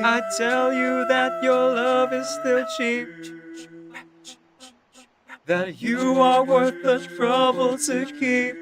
I tell you that your love is still cheap, that you are worth the trouble to keep.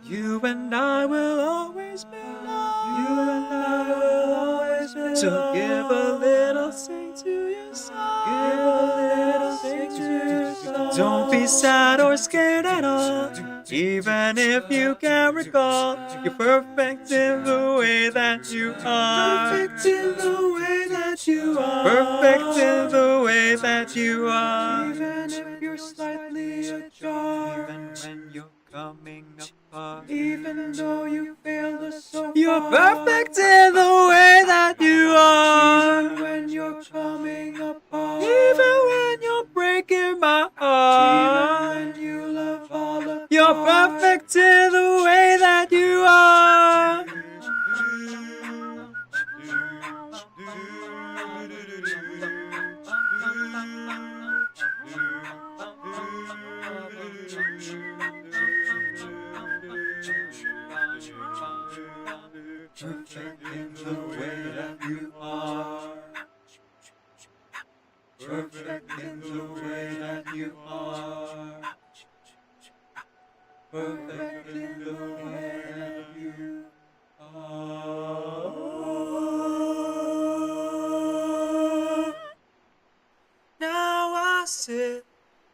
You and I will always belong. You and I will always belong. So give a little sing to your song. Give a little sing to your song. Don't be sad or scared at all. Even if you can't recall, you're perfect in the way that you are. Perfect in the way that you are. Perfect in the way that you are. Even if you're slightly ajar. Even when you're coming apart. Even though you failed us so far. You're perfect in the way that you are. Even when you're coming apart. Even when you're breaking my heart. Even when you love all of you're perfect in the way that you are. Perfect in the way that you are. Perfect in the way that you are. Perfect in the way that you are. Now I sit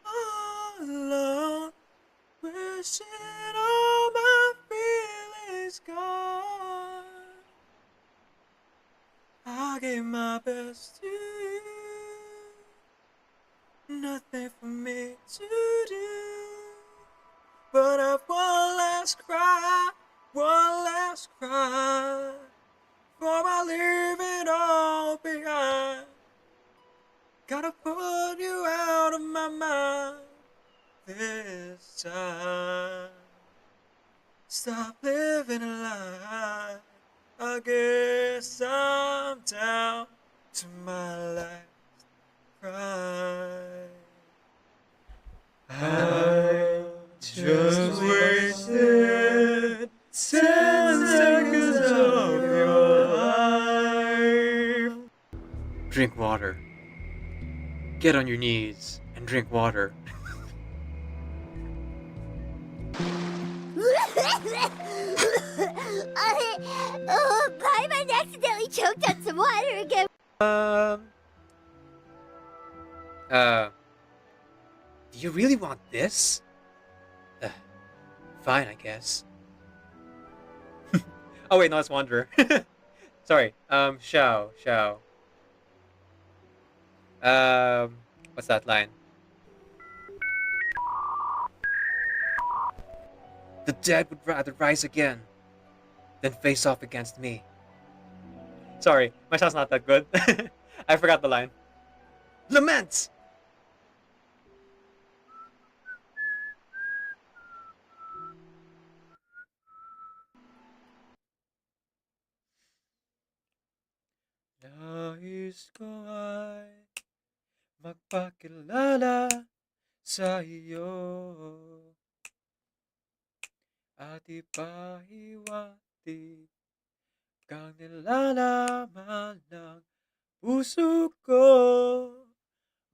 all alone, wishing all my feelings gone. I gave my best to you, nothing for me to do, but I've one last cry, before I leave it all behind. Gotta put you out of my mind this time. Stop living a lie. I guess I'm down to my last cry. I just wasted 10 seconds of your life. Drink water. Get on your knees and drink water. Paimon accidentally choked on some water again. Do you really want this? Fine, I guess. Oh wait, no, it's Wanderer. Sorry, Shao. What's that line? The dead would rather rise again than face off against me. Sorry, my shot's not that good. I forgot the line. Lament! Nais ko ay magpakilala sa iyo at ipahiwatig kang nilalaman ng puso ko.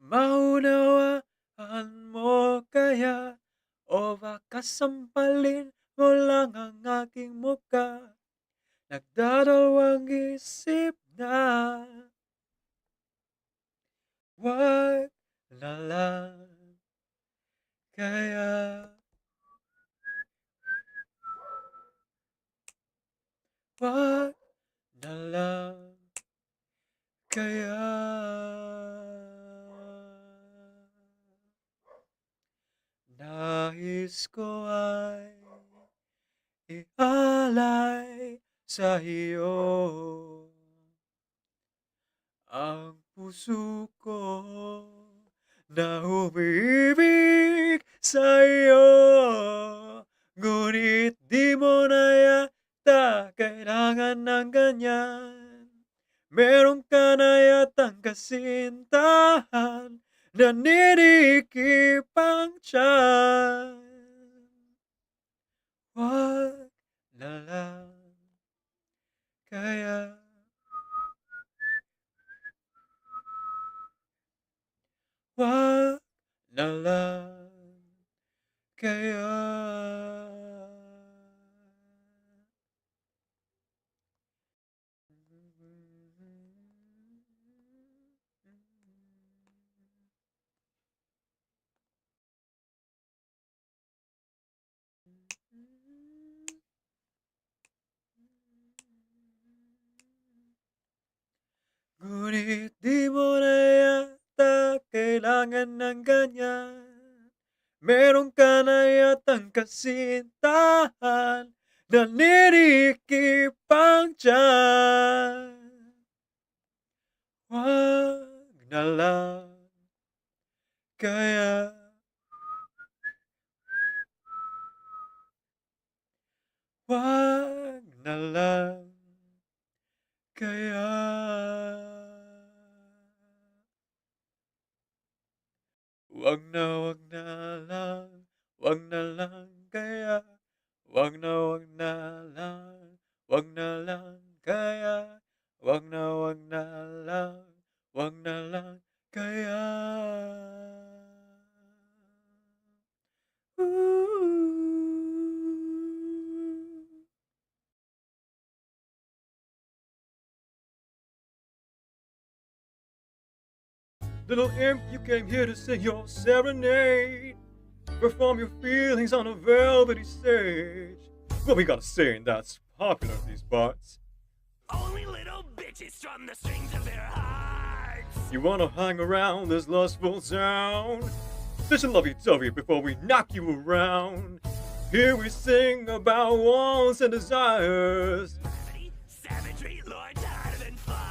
Maunawaan mo kaya o baka sampalin mo lang ang aking mukha. Nagdadalawang isip na wag na lang kaya. Wag na lang kaya. Nais ko ay ialay sa iyo ang puso ko na umiibig sa iyo. Ngunit di mo na yata kailangan ng ganyan. Meron ka na yatang kasintahan na ninikip ang tiyan. Wag na lang kaya wag na lang kaya. Ngunit di mo na yata kailangan ng ganyan. Meron ka na yatang kasintahan na ninikipang dyan. Wag na lang kaya. Wag na lang kaya. Wag na lang, wag na lang kaya. Wag na lang, wag na lang kaya. Wag na lang, wag na lang kaya. Ooh. Little imp, you came here to sing your serenade. Perform your feelings on a velvety stage. What we gotta sing that's popular in these parts? Only little bitches strum the strings of their hearts. You wanna hang around this lustful town? Such a lovey-dovey before we knock you around. Here we sing about wants and desires. Gravity, savagery, lords harder than fire.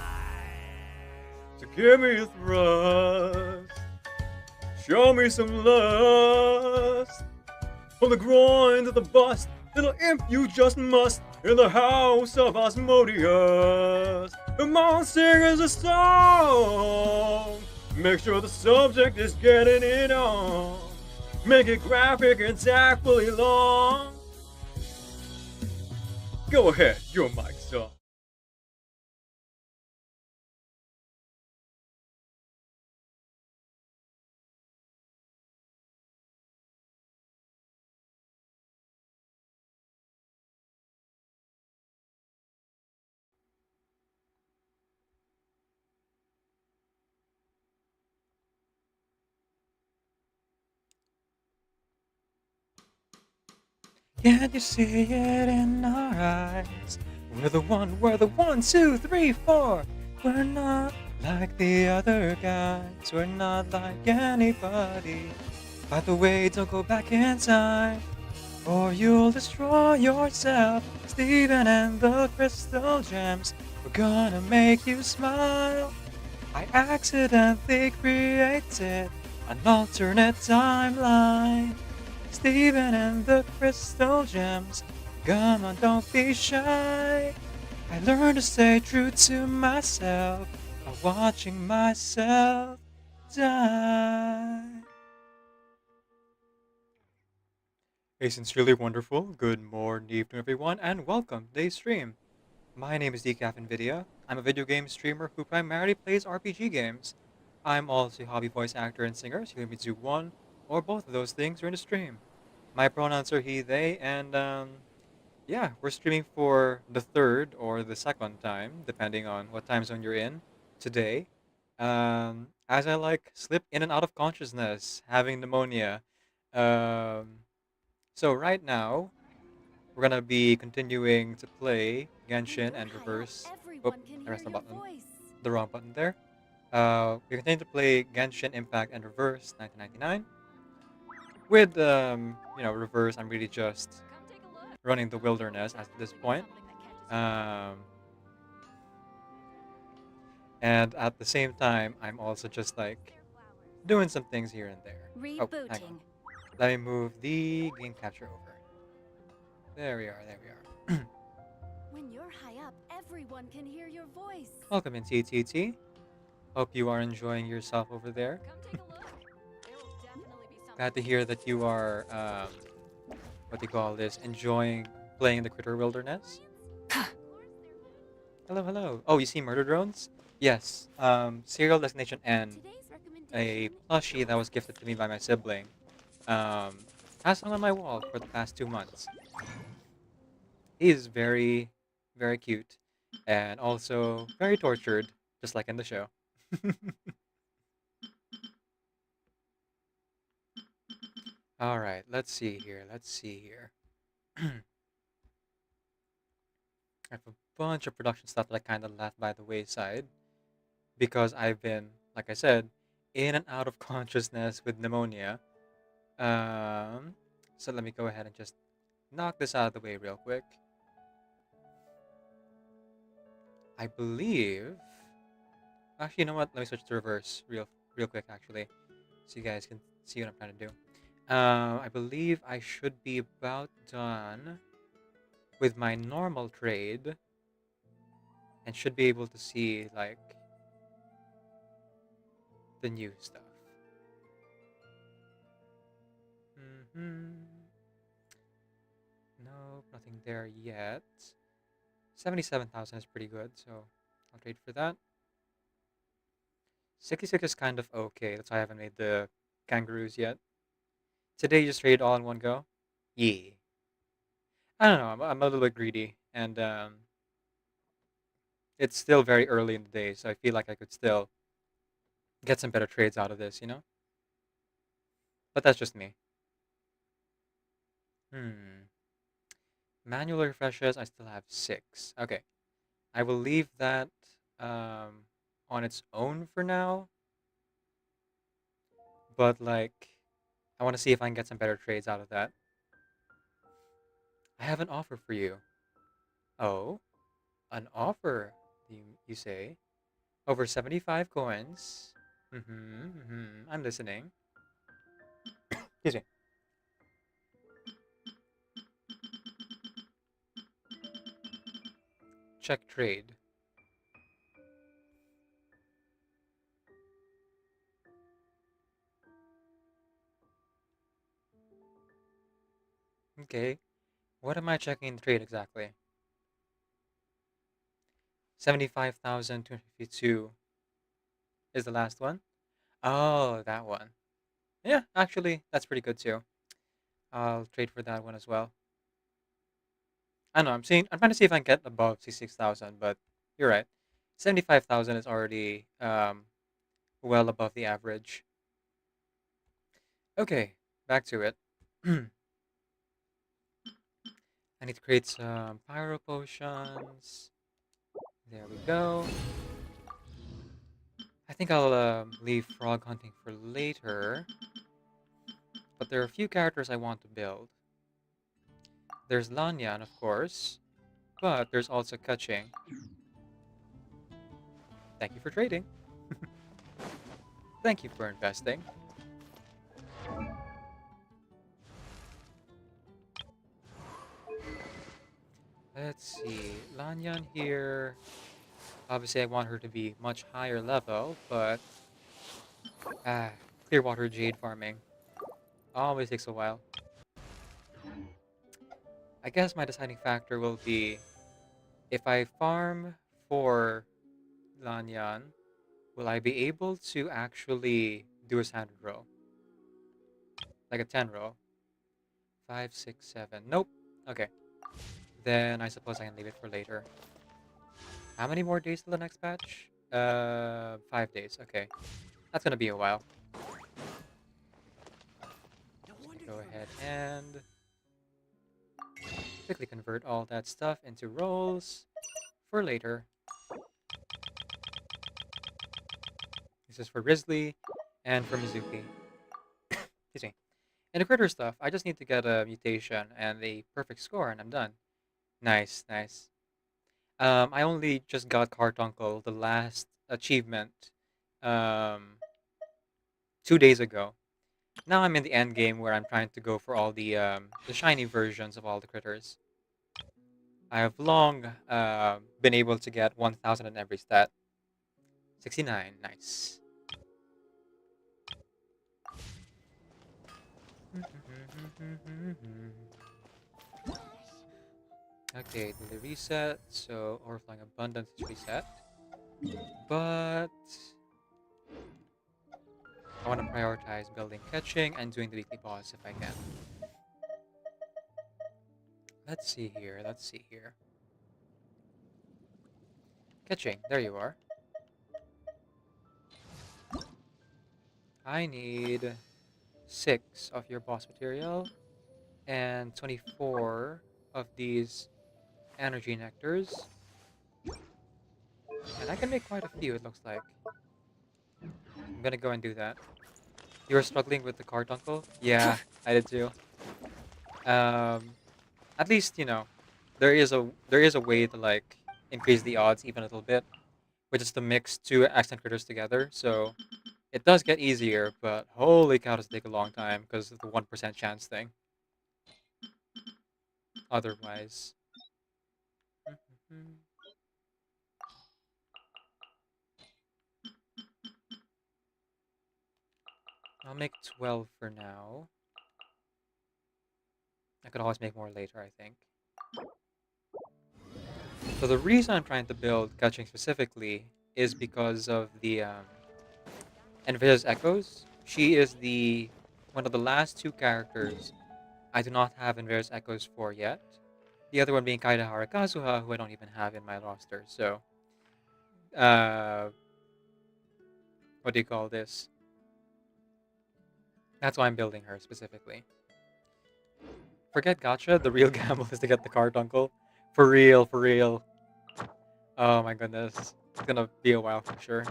So give me a thrust. Show me some lust. From the groin to the bust, little imp, you just must. In the house of Asmodeus. Come on, sing us a song. Make sure the subject is getting it on. Make it graphic and tactfully long. Go ahead, your mic's on. Can't you see it in our eyes? We're the 1, 2, 3, 4. We're not like the other guys. We're not like anybody. By the way, don't go back in time, or you'll destroy yourself. Steven and the Crystal Gems, we're gonna make you smile. I accidentally created an alternate timeline. Steven and the Crystal Gems, come on, don't be shy. I learned to stay true to myself by watching myself die. Hey, sincerely wonderful. Good morning, evening, everyone, and welcome to today's stream. My name is Decaf NVIDIA. I'm a video game streamer who primarily plays RPG games. I'm also a hobby voice actor and singer, so you can do one or both of those things during the stream. My pronouns are he, they, and yeah, we're streaming for the third or the second time, depending on what time zone you're in today. As I slip in and out of consciousness, having pneumonia. So right now, we're gonna be continuing to play Genshin and Reverse. Oh, I pressed the button. The wrong button there. We continue to play Genshin Impact and Reverse 1999. With Reverse, I'm really just running the wilderness at this point. And at the same time, I'm also just doing some things here and there. Oh, hang on. Let me move the game capture over. There we are. When you're high up, everyone can hear your voice. Welcome in, TTT. Hope you are enjoying yourself over there. Glad to hear that you are, what do you call this, enjoying playing the Critter Wilderness. Hello, hello. Oh, you see murder drones? Yes. Serial Destination N, Today's a recommendation plushie that is was gifted to me by my sibling. Has hung on my wall for the past 2 months. He is very, very cute, and also very tortured, just like in the show. All right, let's see here. Let's see here. I have a bunch of production stuff that I kind of left by the wayside because I've been, like I said, in and out of consciousness with pneumonia. Um, so let me go ahead and just knock this out of the way real quick. I believe. Actually, you know what? Let me switch to reverse real quick, actually, so you guys can see what I'm trying to do. I believe I should be about done with my normal trade and should be able to see like the new stuff. Hmm. Nope, nothing there yet. 77,000 is pretty good, so I'll trade for that. 66 is kind of okay. That's why I haven't made the kangaroos yet. Today, you just trade all in one go? Yeah. I don't know. I'm a little bit greedy, and it's still very early in the day, so I feel like I could still get some better trades out of this, you know? But that's just me. Hmm. Manual refreshes, I still have 6. Okay. I will leave that um, on its own for now, but like, I want to see if I can get some better trades out of that. I have an offer for you. Oh, an offer, you say? Over 75 coins. I'm listening. Excuse me. Check trade. Okay. What am I checking in the trade exactly? 75,252 is the last one. Oh, that one. Yeah, actually, that's pretty good too. I'll trade for that one as well. I know, I'm trying to see if I can get above 66,000, but you're right. 75,000 is already well above the average. Okay, back to it. I need to create some pyro potions. There we go. I think I'll leave frog hunting for later, but there are a few characters I want to build. There's Lanyan, of course, but there's also Kaching. Thank you for trading. Thank you for investing. Let's see. Lanyan here. Obviously, I want her to be much higher level, but ah, Clearwater Jade farming always takes a while. I guess my deciding factor will be if I farm for Lanyan, will I be able to actually do a standard row? Like a 10 row? 5, 6, 7. Nope. Okay. Then I suppose I can leave it for later. How many more days till the next patch? 5 days. Okay. That's gonna be a while. Go ahead and quickly convert all that stuff into rolls for later. This is for Risley and for Mizuki. Excuse me. And the critter stuff, I just need to get a mutation and a perfect score and I'm done. Nice, nice. I only just got Cartuncle, the last achievement, um, 2 days ago. Now I'm in the end game where I'm trying to go for all the shiny versions of all the critters. I have long been able to get 1,000 in every stat. 69, nice. Okay, daily reset. So overflowing abundance is reset, but I want to prioritize building catching and doing the weekly boss if I can. Let's see here. Let's see here. Catching. There you are. I need 6 of your boss material and 24 of these energy nectars. And I can make quite a few, it looks like. I'm gonna go and do that. You were struggling with the cart, uncle? Yeah, I did too. Um, at least, there is a way to like increase the odds even a little bit, which is to mix 2 accent critters together. So it does get easier, but holy cow, does it take a long time because of the 1% chance thing. Otherwise. I'll make 12 for now. I could always make more later, I think. So the reason I'm trying to build Catching specifically is because of the Envia's Echoes. She is the one of the last 2 characters I do not have Envia's Echoes for yet. The other one being Kaidahara Kazuha, who I don't even have in my roster. So, uh, what do you call this? That's why I'm building her specifically. Forget gotcha. The real gamble is to get the card, uncle. For real, for real. Oh my goodness. It's gonna be a while for sure.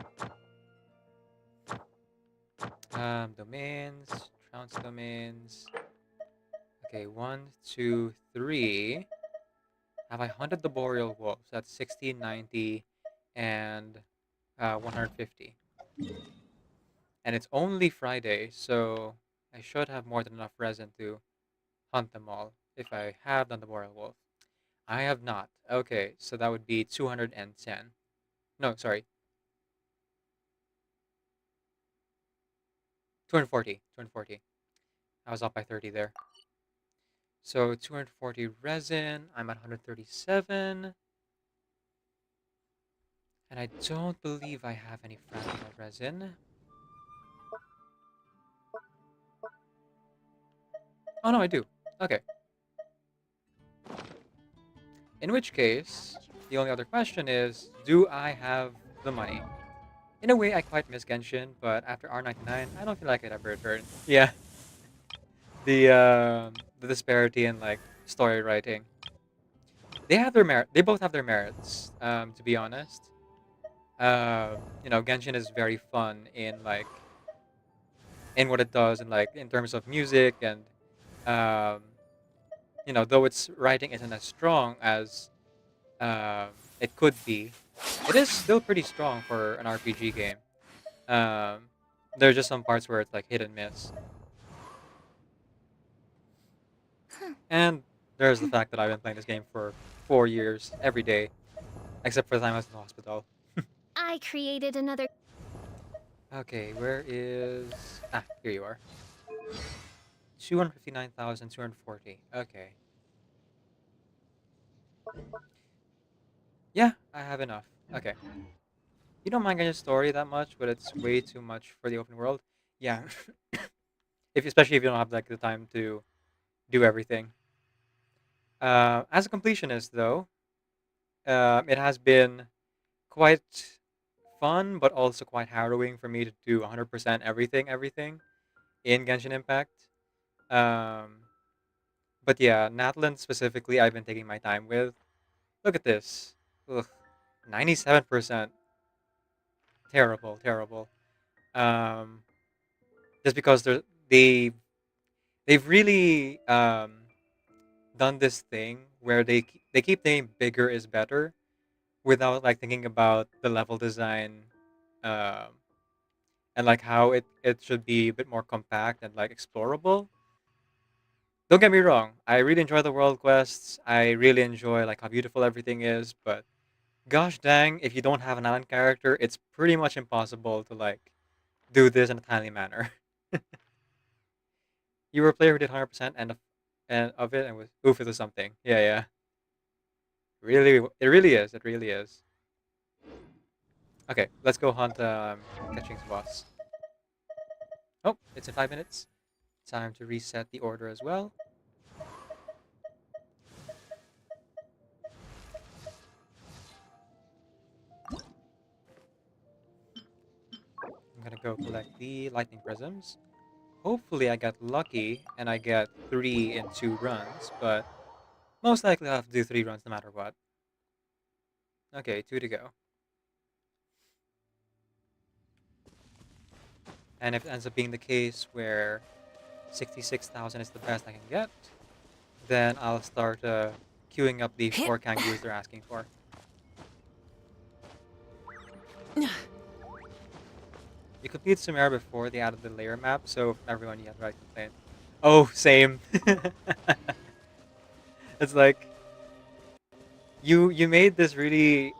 Domains, trounce domains. Okay, 1, 2, 3. Have I hunted the boreal wolves? That's 60, 90, and 150. And it's only Friday, so I should have more than enough resin to hunt them all if I have done the boreal wolf. I have not. Okay, so that would be 210. No, sorry, 240. 240. I was off by 30 there. So 240 resin. I'm at 137. And I don't believe I have any fractional resin. Oh no, I do. Okay. In which case, the only other question is, do I have the money? In a way, I quite miss Genshin, but after R99, I don't feel like I'd ever return. Yeah, the disparity in like story writing. They have their merit. They both have their merits. To be honest, Genshin is very fun in like in what it does, and like in terms of music and um, though its writing isn't as strong as um, it could be, it is still pretty strong for an RPG game. Um, there's just some parts where it's like hit and miss, and there's the fact that I've been playing this game for 4 years every day, except for the time I was in the hospital. I created another. Okay, where is here you are. 259,240. Okay. Yeah, I have enough. Okay. You don't mind Ganya's story that much, but it's way too much for the open world. Yeah. If especially if you don't have like the time to do everything. As a completionist though, it has been quite fun but also quite harrowing for me to do 100% everything in Genshin Impact. Um, but yeah, Natlan specifically I've been taking my time with. Look at this. Ugh, 97%. Terrible, terrible. Um, just because they they've really done this thing where they keep saying bigger is better without like thinking about the level design um, and like how it should be a bit more compact and like explorable. Don't get me wrong, I really enjoy the world quests. I really enjoy like how beautiful everything is, but gosh dang, if you don't have an island character, it's pretty much impossible to like do this in a timely manner. You were a player who did 100% and of it and was oof it was something. Yeah, yeah. Really, it really is. It really is. Okay, let's go hunt Catching's boss. Oh, it's in 5 minutes. Time to reset the order as well. I'm gonna go collect the lightning prisms. Hopefully I get lucky and I get 3 in 2 runs, but most likely I'll have to do 3 runs no matter what. Okay, 2 to go. And if it ends up being the case where 66,000 is the best I can get, then I'll start queuing up the 4 kangaroos they're asking for. You completed Sumeru before they added the layer map, so everyone you have the right complaint. Oh, same. It's like you made this really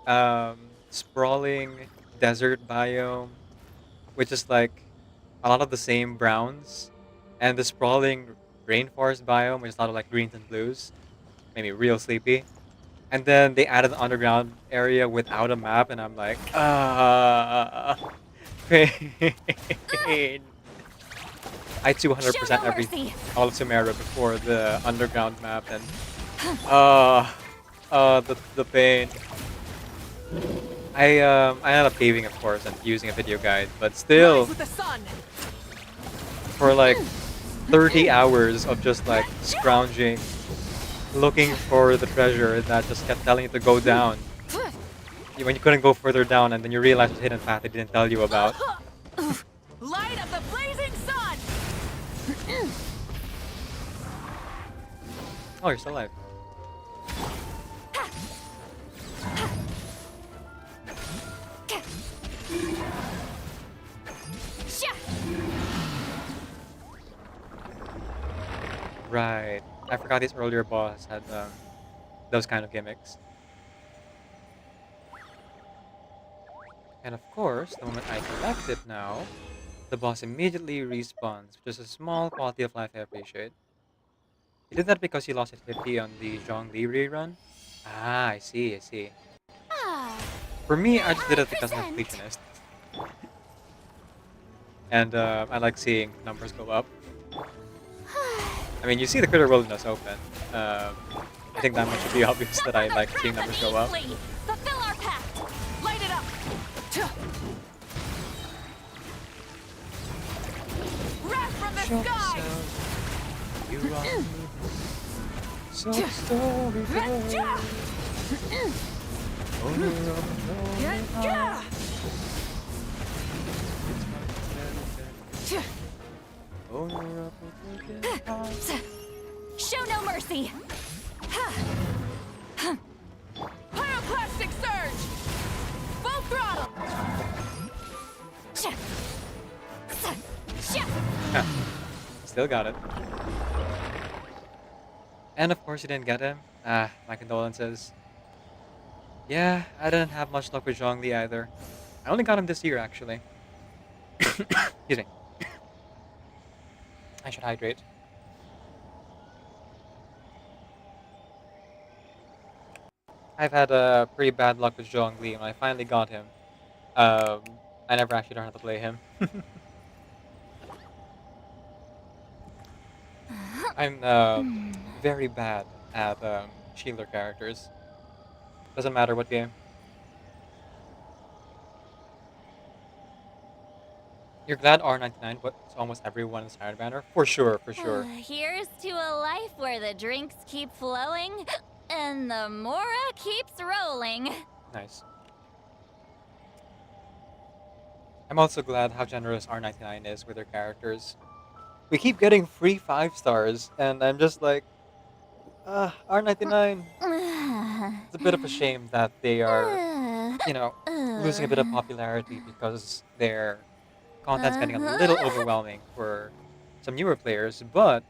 sprawling desert biome, which is like a lot of the same browns, and the sprawling rainforest biome, which is a lot of like greens and blues, maybe real sleepy. And then they added the underground area without a map, and I'm like, pain. I 200% all of Sumeru before the underground map, and the pain. I ended up paving, of course, and using a video guide, but still, for like 30 hours of just like scrounging, looking for the treasure that just kept telling you to go down. When you couldn't go further down, and then you realize there's a hidden path they didn't tell you about. Light of the blazing sun! Oh, you're still alive. Right. I forgot these earlier boss had those kind of gimmicks. And of course, the moment I collect it now, the boss immediately respawns, which is a small quality of life I appreciate. He did that because he lost his 50 on the Zhongli rerun? Ah, I see, I see. Ah, For me, I just did I it because I'm a present. completionist. And I like seeing numbers go up. I mean, you see the Critter Wilderness open. I think that much should be obvious that I like seeing numbers go up. Fulfill our pact! Light it up! Wrath from the sky! You run. So story Show no mercy! Pyroclastic surge! Full throttle! Still got it. And of course you didn't get him. Ah, my condolences. Yeah, I didn't have much luck with Zhongli either. I only got him this year, actually. Excuse me. I should hydrate. I've had pretty bad luck with Zhongli. When I finally got him, I never actually learned how to play him. I'm very bad at shielder characters. Doesn't matter what game. You're glad R99 puts almost everyone in Siren Banner? For sure, for sure. Here's to a life where the drinks keep flowing and the Mora keeps rolling. Nice. I'm also glad how generous R99 is with their characters. We keep getting free 5 stars, and I'm just like, R99. It's a bit of a shame that they are, losing a bit of popularity because their content's getting a little overwhelming for some newer players, but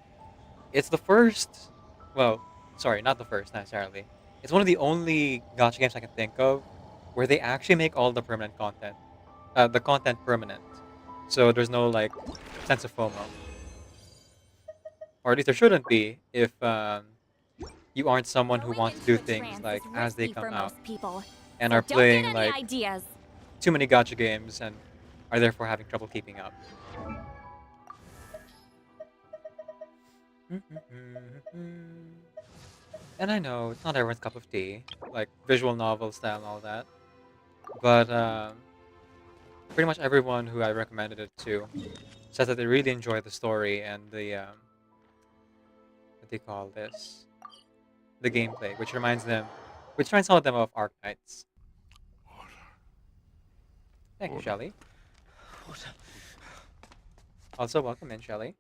it's the first, well, sorry, not the first necessarily. It's one of the only gacha games I can think of where they actually make all the permanent content, the content permanent. So there's no like sense of FOMO, or at least there shouldn't be if you aren't someone who Going wants to into do a things trance like is as they risky come for out most people. and So are don't get playing any like ideas. too many gacha games and are therefore having trouble keeping up. And I know it's not everyone's cup of tea, like visual novel style and all that, but pretty much everyone who I recommended it to says that they really enjoy the story and the what do you call this? The gameplay, which reminds some of them of Ark Knights. Thank you, Shelly. Also, welcome in, Shelly.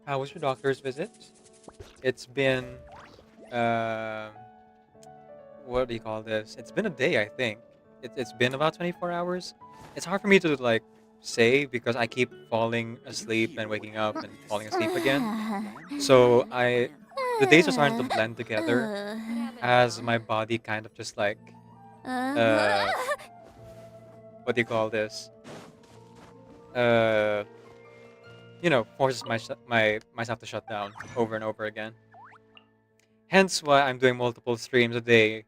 How was your doctor's visit? It's been, um, what do you call this? It's been a day, I think. It's been about 24 hours. It's hard for me to like say because I keep falling asleep and waking up and falling asleep again. So the days are starting to blend together as my body kind of just like, uh, what do you call this? Uh, forces myself to shut down over and over again. Hence why I'm doing multiple streams a day,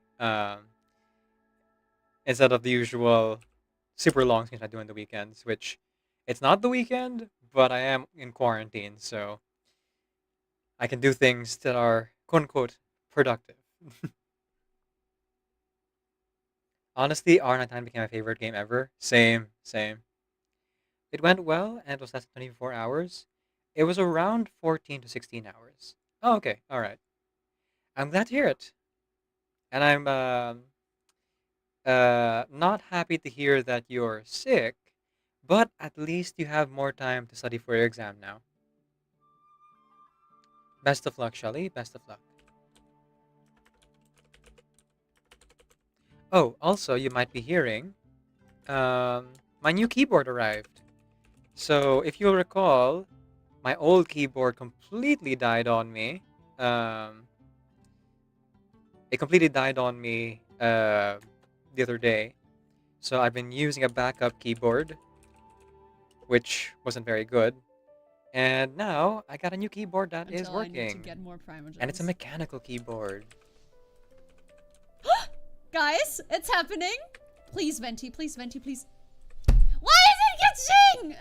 instead of the usual super long streams I do on the weekends, which it's not the weekend, but I am in quarantine, so I can do things that are quote unquote productive. Honestly, R99 became my favorite game ever. Same, same. It went well and it was less than 24 hours. It was around 14 to 16 hours. Oh, okay, alright. I'm glad to hear it. And I'm not happy to hear that you're sick, but at least you have more time to study for your exam now. Best of luck, Shelly. Best of luck. Oh, also, you might be hearing, my new keyboard arrived. So, if you'll recall, my old keyboard completely died on me. Um, it completely died on me the other day. So, I've been using a backup keyboard, which wasn't very good. And now I got a new keyboard that is Until I need to working. get more primogems. And it's a mechanical keyboard. Guys, it's happening. Please, Venti, please, Venti, please. Why is it catching?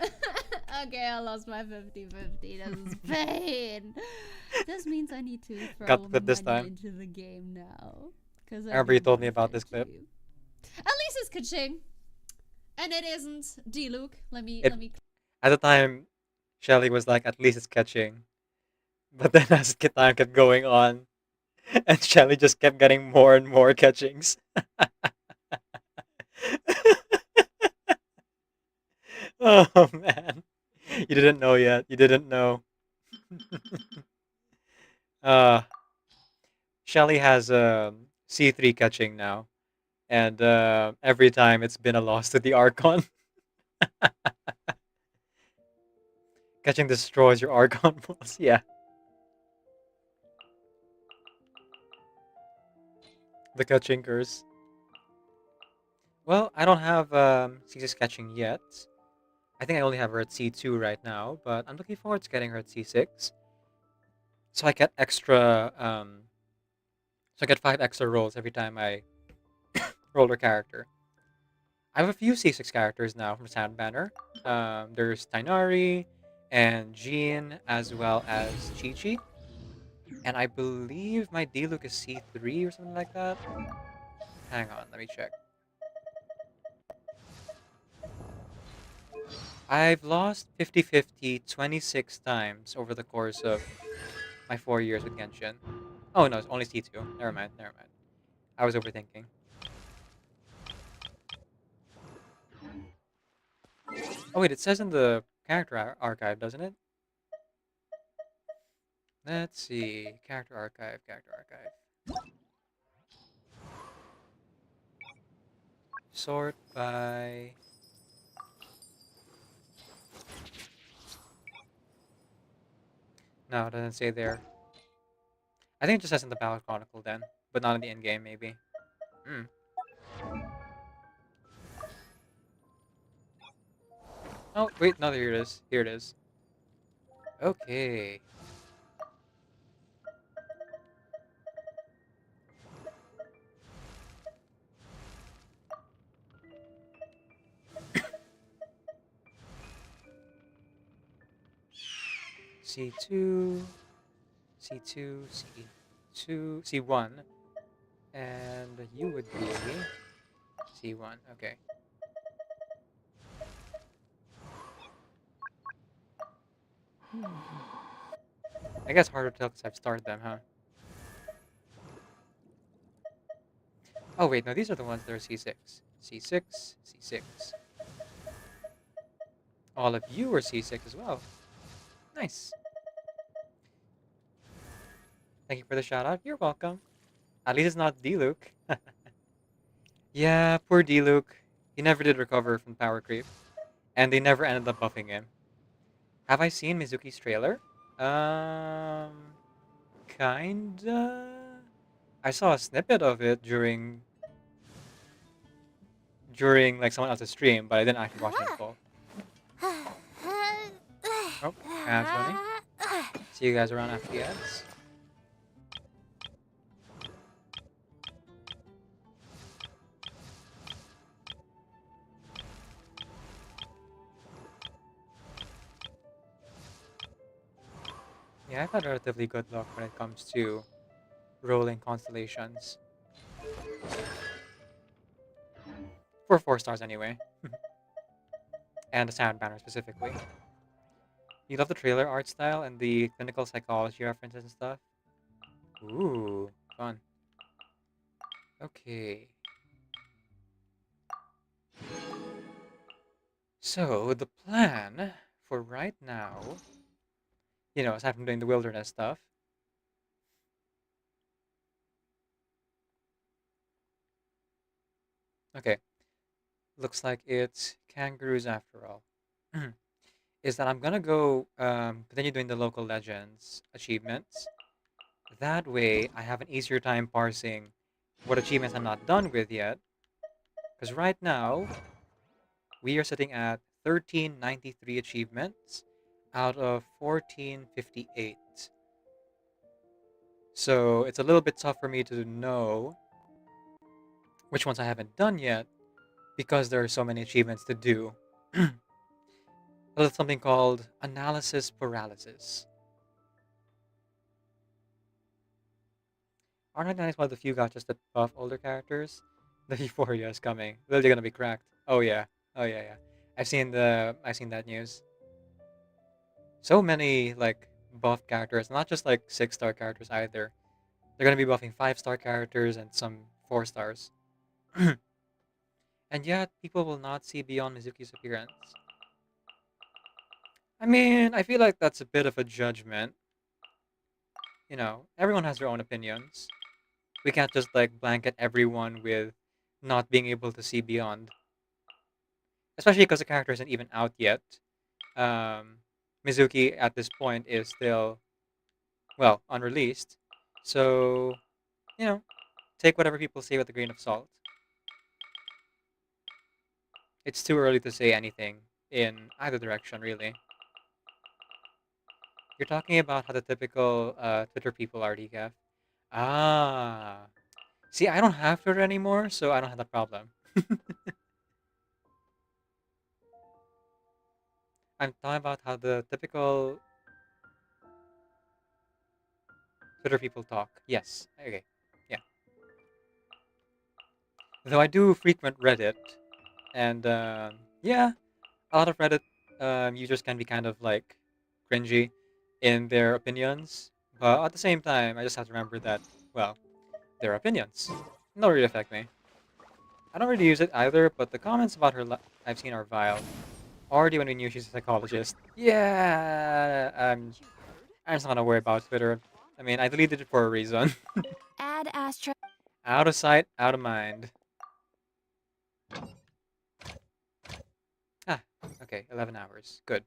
Okay, I lost my 50-50. This is pain. This means I need to throw Got the clip this money time. into the game now. Because I remember you told me about this clip. At least it's catching. And it isn't D-Luke. Let me At the time, Shelly was like, at least it's catching. But then as time kept going on, and Shelly just kept getting more and more catchings. Oh man. You didn't know yet. You didn't know. uh Shelly has C3 catching now. And every time it's been a loss to the Archon. Catching destroys your Archon balls, yeah. The catching curse. Well, I don't have C6 catching yet. I think I only have her at C2 right now, but I'm looking forward to getting her at C6. So I get extra, so I get 5 extra rolls every time I roll her character. I have a few C6 characters now from Sound Banner. There's Tainari and Jean, as well as Chi-Chi. And I believe my D-Luke is C3 or something like that. Hang on, let me check. I've lost 50-50 26 times over the course of my 4 years with Genshin. Oh no, it's only C2. Never mind, never mind. I was overthinking. Oh wait, it says in the character archive, doesn't it? Let's see. Character archive, character archive. Sort by... No, it doesn't say there. I think it just says in the Battle Chronicle then, but not in the in-game maybe. Hmm. Oh, wait, no, here it is. Here it is. Okay. C2, C2, C2, C1, and you would be C1. Okay. I guess harder to tell because I've started them, huh? Oh wait, no, these are the ones that are C6. C6, C6. All of you are C6 as well. Nice. Thank you for the shout out. You're welcome. At least it's not D-Luke. Yeah, poor D-Luke. He never did recover from power creep. And they never ended up buffing him. Have I seen Mizuki's trailer? Um, kinda. I saw a snippet of it during like someone else's stream, but I didn't actually watch it in full. Oh, ads running. See you guys around after the ads. Yeah, I've had relatively good luck when it comes to rolling constellations. For 4 stars anyway. And the sound banner specifically. You love the trailer art style and the clinical psychology references and stuff? Ooh, fun. Okay. So, the plan for right now, aside from doing the wilderness stuff, okay, looks like it's kangaroos after all, is that I'm gonna go continue doing the local legends achievements. That way, I have an easier time parsing what achievements I'm not done with yet. Because right now, we are sitting at 1393 achievements out of 1458. So it's a little bit tough for me to know which ones I haven't done yet because there are so many achievements to do. There's something called analysis paralysis. Aren't I nice one of the few gotchas that buff older characters? The Euphoria is coming. Really gonna be cracked. Oh yeah. Oh yeah, yeah. I've seen that news. So many like buff characters, not just like 6-star characters either. They're gonna be buffing 5-star characters and some 4 stars. And yet people will not see beyond Mizuki's appearance. I mean, I feel like that's a bit of a judgment. Everyone has their own opinions. We can't just like blanket everyone with not being able to see beyond. Especially because the character isn't even out yet. Mizuki at this point is still, well, unreleased. So, take whatever people say with a grain of salt. It's too early to say anything in either direction, really. You're talking about how the typical Twitter people are, decaf. Ah. See, I don't have Twitter anymore, so I don't have that problem. I'm talking about how the typical Twitter people talk. Yes. Okay. Yeah. Though I do frequent Reddit, and yeah, a lot of Reddit users can be kind of like cringy in their opinions, but at the same time, I just have to remember that, well, their opinions don't really affect me. I don't really use it either, but the comments about her I've seen are vile. Already when we knew she's a psychologist. Yeah, I'm just not gonna worry about Twitter. I mean, I deleted it for a reason. Add astra. Out of sight, out of mind. Ah, okay, 11 hours. Good.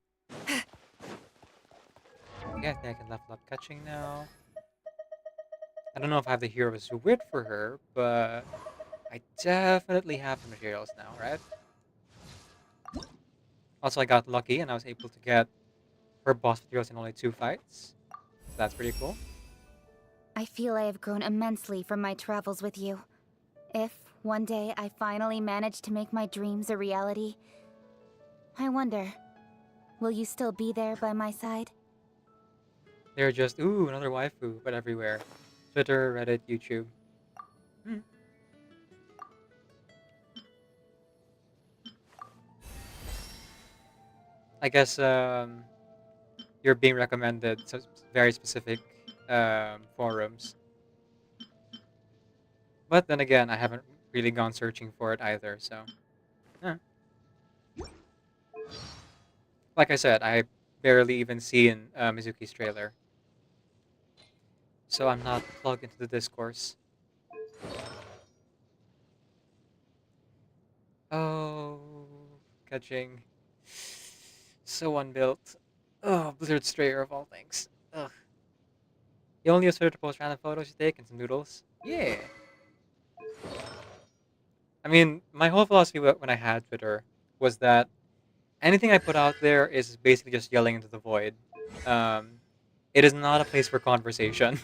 Okay, I think I can level up catching now. I don't know if I have the hero's wit for her, but I definitely have the materials now, right? Also, I got lucky and I was able to get her boss materials in only 2 fights. So that's pretty cool. I feel I have grown immensely from my travels with you. If one day I finally manage to make my dreams a reality, I wonder, will you still be there by my side? They're just, ooh, another waifu, but everywhere. Twitter, Reddit, YouTube. Hmm. I guess you're being recommended very specific forums. But then again, I haven't really gone searching for it either, so. eh. Like I said, I barely even seen Mizuki's trailer. So I'm not plugged into the discourse. Oh, catching. So unbuilt. Oh, Blizzard Strayer of all things. Ugh. You only use Twitter to post random photos you take and some noodles? Yeah. I mean, my whole philosophy when I had Twitter was that anything I put out there is basically just yelling into the void. Um, it is not a place for conversation.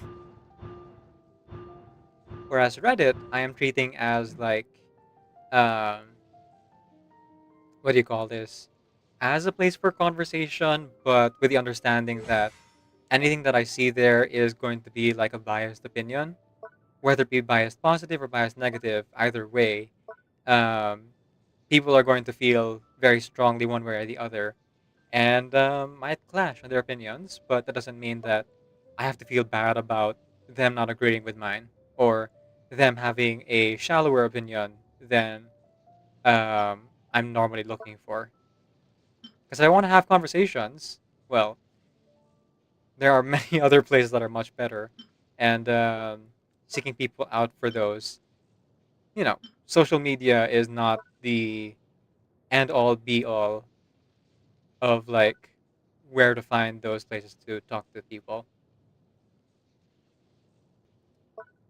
Whereas Reddit, I am treating as like, um, what do you call this? As a place for conversation, but with the understanding that anything that I see there is going to be like a biased opinion, whether it be biased positive or biased negative. Either way, um, people are going to feel very strongly one way or the other, and might clash on their opinions. But that doesn't mean that I have to feel bad about them not agreeing with mine or them having a shallower opinion than I'm normally looking for. Because I want to have conversations. Well, there are many other places that are much better, and seeking people out for those. You know, social media is not the end all be all of like where to find those places to talk to people.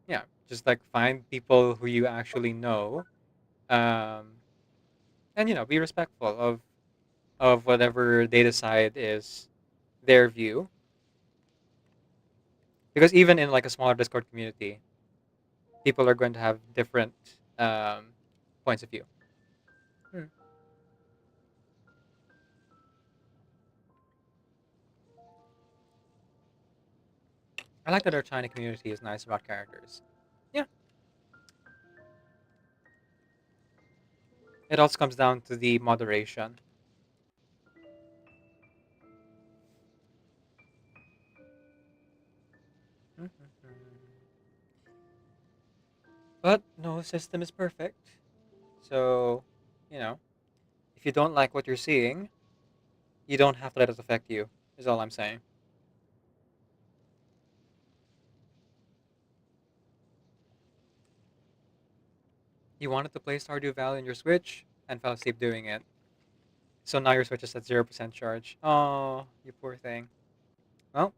Yeah, just like find people who you actually know, um, and be respectful of whatever they decide is their view. Because even in like a smaller Discord community, people are going to have different um, points of view. Hmm. I like that our China community is nice about characters. Yeah, it also comes down to the moderation. But no system is perfect. So, you know, if you don't like what you're seeing, you don't have to let it affect you, is all I'm saying. You wanted to play Stardew Valley on your Switch and fell asleep doing it. So now your Switch is at 0% charge. Oh, you poor thing. Well,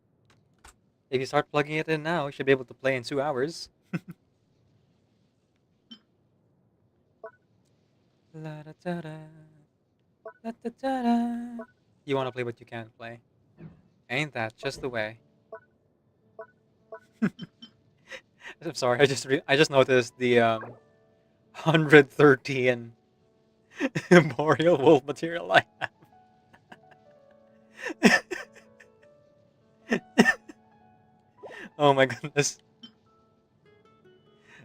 if you start plugging it in now, you should be able to play in 2 hours. La da da da, da da da da. You want to play what you can play. Ain't that just the way? I'm sorry, I just noticed the 113 Boreal Wolf material I have. Oh my goodness.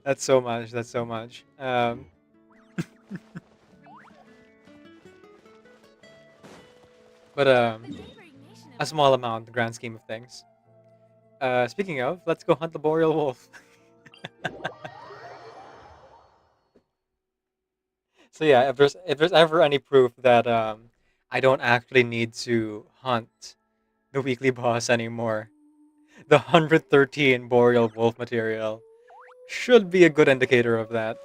That's so much. That's so much. But a small amount, in the grand scheme of things. Speaking of, let's go hunt the Boreal Wolf. So yeah, if there's ever any proof that I don't actually need to hunt the weekly boss anymore, the 113 Boreal Wolf material should be a good indicator of that.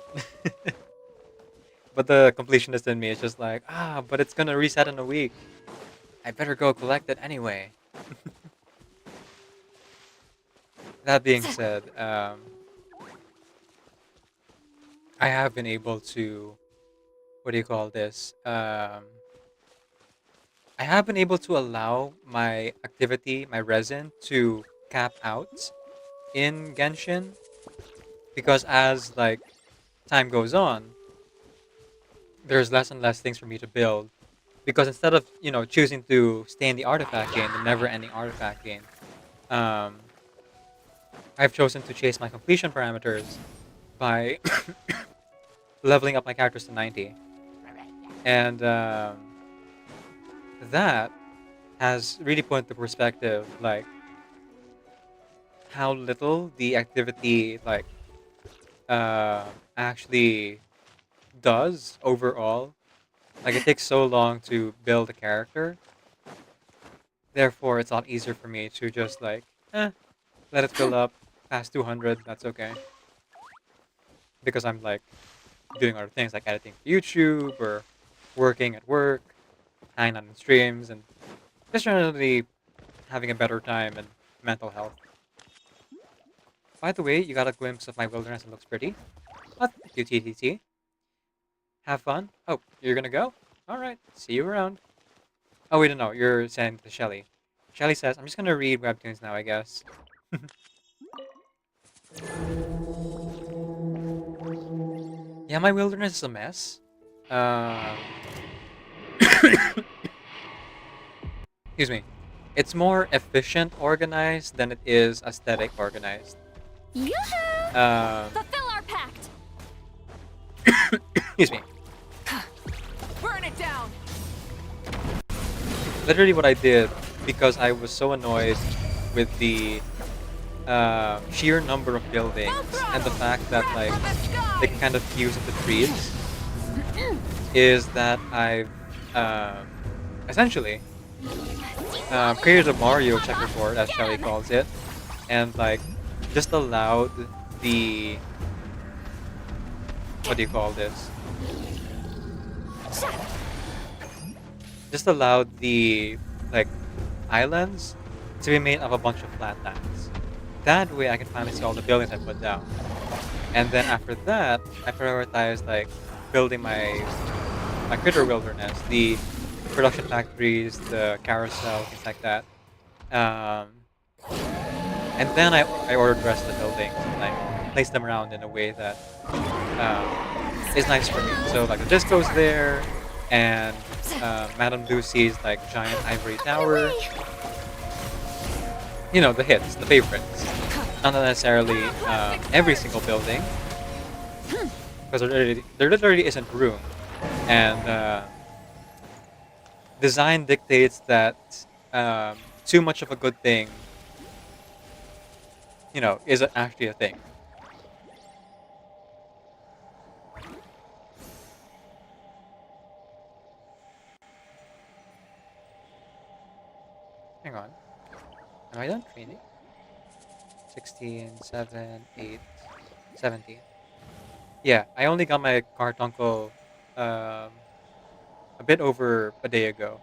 But the completionist in me is just like, but it's gonna reset in a week. I better go collect it anyway. That being said, I have been able to, what do you call this? I have been able to allow my activity, my resin, to cap out in Genshin because as like time goes on, there's less and less things for me to build. Because instead of choosing to stay in the artifact game, the never-ending artifact game, um, I've chosen to chase my completion parameters by leveling up my characters to 90, and that has really put into perspective like how little the activity like actually does overall. Like it takes so long to build a character, therefore it's a lot easier for me to just like let it fill up past 200. That's okay because I'm like doing other things like editing for YouTube or working at work, hanging out in streams, and just generally having a better time and mental health. By the way, you got a glimpse of my wilderness and looks pretty. Oh, thank you, TTT. Have fun. Oh, you're gonna go? Alright, see you around. Oh, wait, no, you're sending to Shelly. Shelly says, I'm just gonna read webtoons now, I guess. Yeah, my wilderness is a mess. Um, excuse me. It's more efficient organized than it is aesthetic organized. Yoo-hoo! Um, Fulfill our pact! excuse me. Burn it down! Literally what I did because I was so annoyed with the sheer number of buildings and the fact that like they can kind of fuse into trees is that I've essentially created a Mario checkerboard, as Shelly calls it, and like just allowed the what do you call this? Just allowed the like islands to be made of a bunch of flat lands. That way I can finally see all the buildings I put down. And then after that, I prioritized like building my critter wilderness, the production factories, the carousel, things like that. Um, and then I ordered the rest of the buildings and like placed them around in a way that is nice for me. So like the disco's there, and Madame Lucy's like giant ivory tower. You know, the hits, the favorites. Not necessarily every single building, because there literally isn't room. And design dictates that too much of a good thing, is actually a thing. Hang on. Am I done training? 16, 7, 8, 17. Yeah, I only got my Cartuncle um, a bit over a day ago.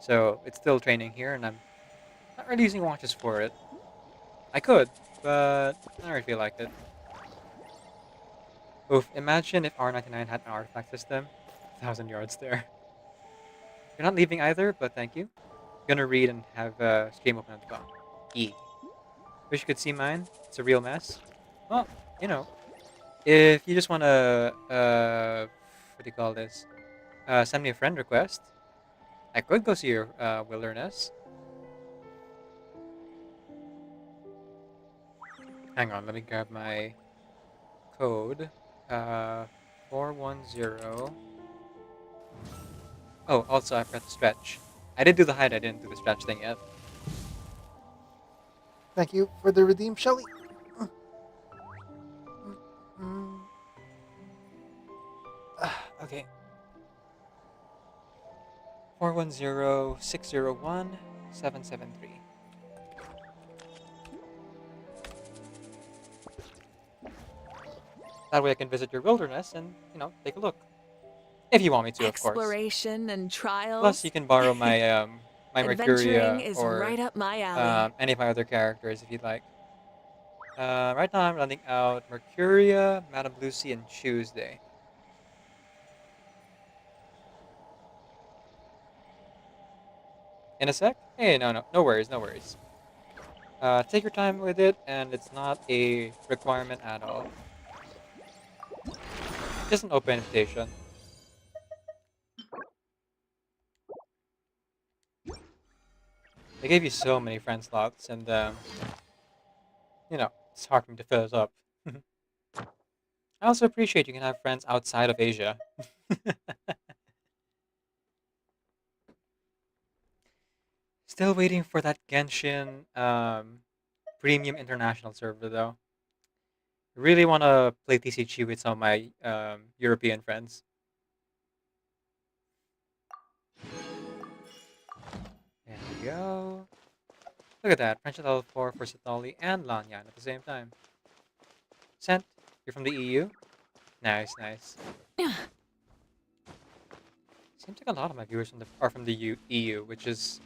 So it's still training here, and I'm not really using watches for it. I could, but I don't really feel like it. Oof, imagine if R99 had an artifact system. 1,000 yards there. You're not leaving either, but thank you. Gonna read and have stream open at the bottom. E. Wish you could see mine. It's a real mess. Well, you know, if you just wanna, what do you call this? Send me a friend request. I could go see your wilderness. Hang on, let me grab my code. 410. Oh, also I forgot to stretch. I did do the hide, I didn't do the stretch thing yet. Thank you for the redeem, Shelly. Okay. 410-601-773. That way I can visit your wilderness and, take a look. If you want me to, of course. Exploration and trials. Plus, you can borrow my my Adventuring Mercuria is or right up my alley. any of my other characters if you'd like. Right now I'm running out Mercuria, Madame Lucy, and Tuesday. In a sec? Hey, no worries, no worries. Take your time with it, and it's not a requirement at all. Just an open invitation. They gave you so many friend slots, and it's hard for me to fill it up. I also appreciate you can have friends outside of Asia. Still waiting for that Genshin premium international server though. Really want to play TCG with some of my European friends. There we go. Look at that. Friendship level 4 for Satoli and Lanyan at the same time. Sent, you're from the EU? Nice, nice. Seems like a lot of my viewers are from the EU, which is,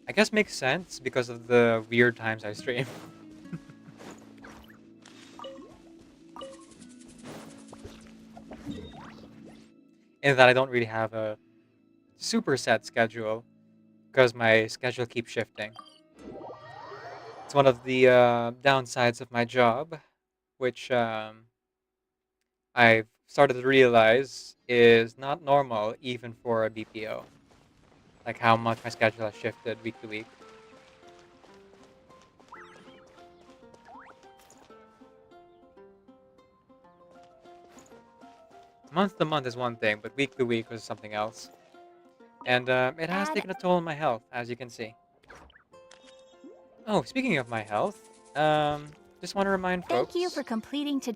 I guess, makes sense because of the weird times I stream. In that I don't really have a super set schedule because my schedule keeps shifting. It's one of the downsides of my job, which I've started to realize is not normal even for a BPO. Like how much my schedule has shifted week to week. Month to month is one thing, but week to week was something else. And it has taken a toll on my health, as you can see. Oh, speaking of my health, just want to remind folks. Thank you for completing to.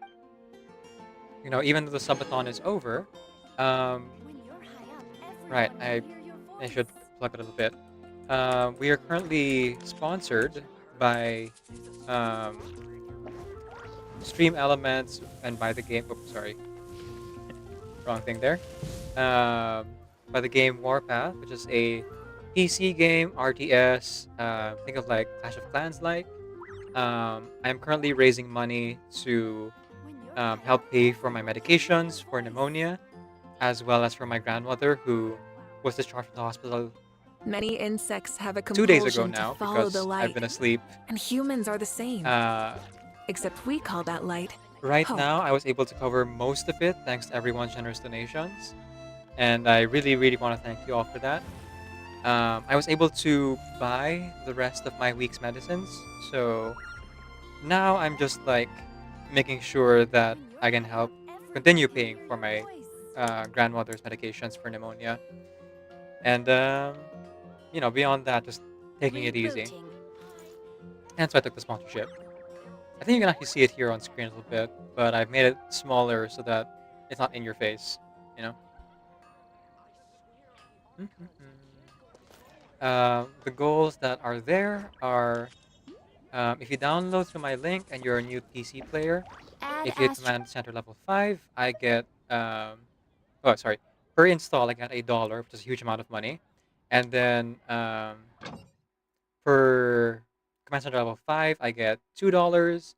Even though the subathon is over, right, I should plug it a little bit. We are currently sponsored by Stream Elements and by the game. Oops, sorry, wrong thing there. By the game Warpath, which is a PC game, RTS. Think of like Clash of Clans like. I'm currently raising money to help pay for my medications for pneumonia, as well as for my grandmother who was discharged from the hospital Many insects have a 2 days ago compulsion now to follow because the light. I've been asleep. And humans are the same. Except we call that light. Right hope. now, I was able to cover most of it thanks to everyone's generous donations. And I really, really want to thank you all for that. I was able to buy the rest of my week's medicines. So now I'm just like making sure that I can help continue paying for my grandmother's medications for pneumonia. And, beyond that, just taking it easy. And so I took the sponsorship. I think you can actually see it here on screen a little bit, but I've made it smaller so that it's not in your face, you know? The goals that are there are if you download through my link and you're a new PC player, if you hit Command Center level 5, I get, per install, I get $1, which is a huge amount of money. And then per Command Center level 5, I get $2.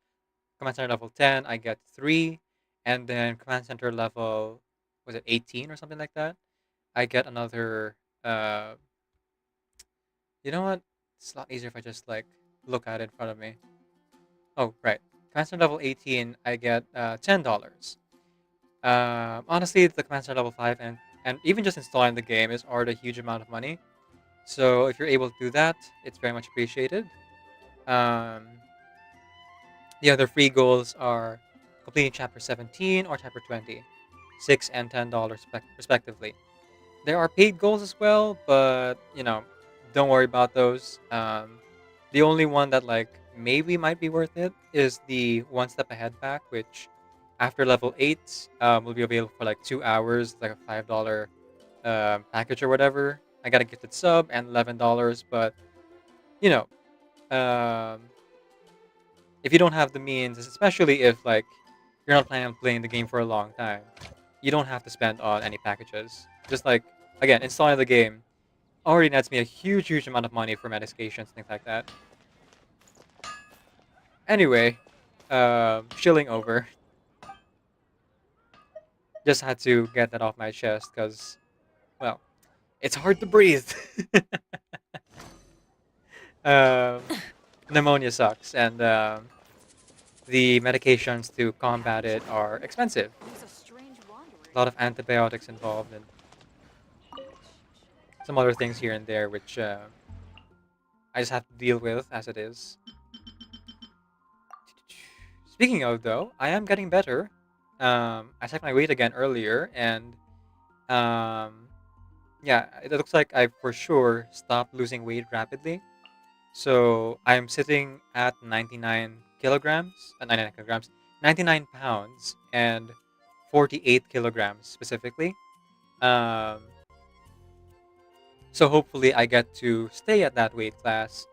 Command Center level 10, I get 3. And then Command Center level, was it 18 or something like that? I get another, you know what? It's a lot easier if I just like look at it in front of me. Oh, right. Command Center level 18, I get $10. Honestly, the Command Center level 5 and even just installing the game is already a huge amount of money. So if you're able to do that, it's very much appreciated. The other free goals are completing Chapter 17 or Chapter 20, $6 and $10 respectively. There are paid goals as well, but don't worry about those. The only one that like maybe might be worth it is the One Step Ahead pack, which after level 8 will be available for like 2 hours, like a $5 package or whatever. I got a gifted sub and $11, but you know, um, if you don't have the means, especially if like you're not planning on playing the game for a long time, you don't have to spend on any packages. Just like again, installing the game already nets me a huge, huge amount of money for medications, things like that. Anyway, shilling over. Just had to get that off my chest because, well, it's hard to breathe. um, pneumonia sucks, and the medications to combat it are expensive. A lot of antibiotics involved, and some other things here and there, which I just have to deal with as it is. Speaking of, though, I am getting better. I checked my weight again earlier, and um, yeah, it looks like I for sure stopped losing weight rapidly. So I'm sitting at 99 kilograms, 99 kilograms, 99 pounds, and 48 kilograms specifically. Um, so hopefully I get to stay at that weight class,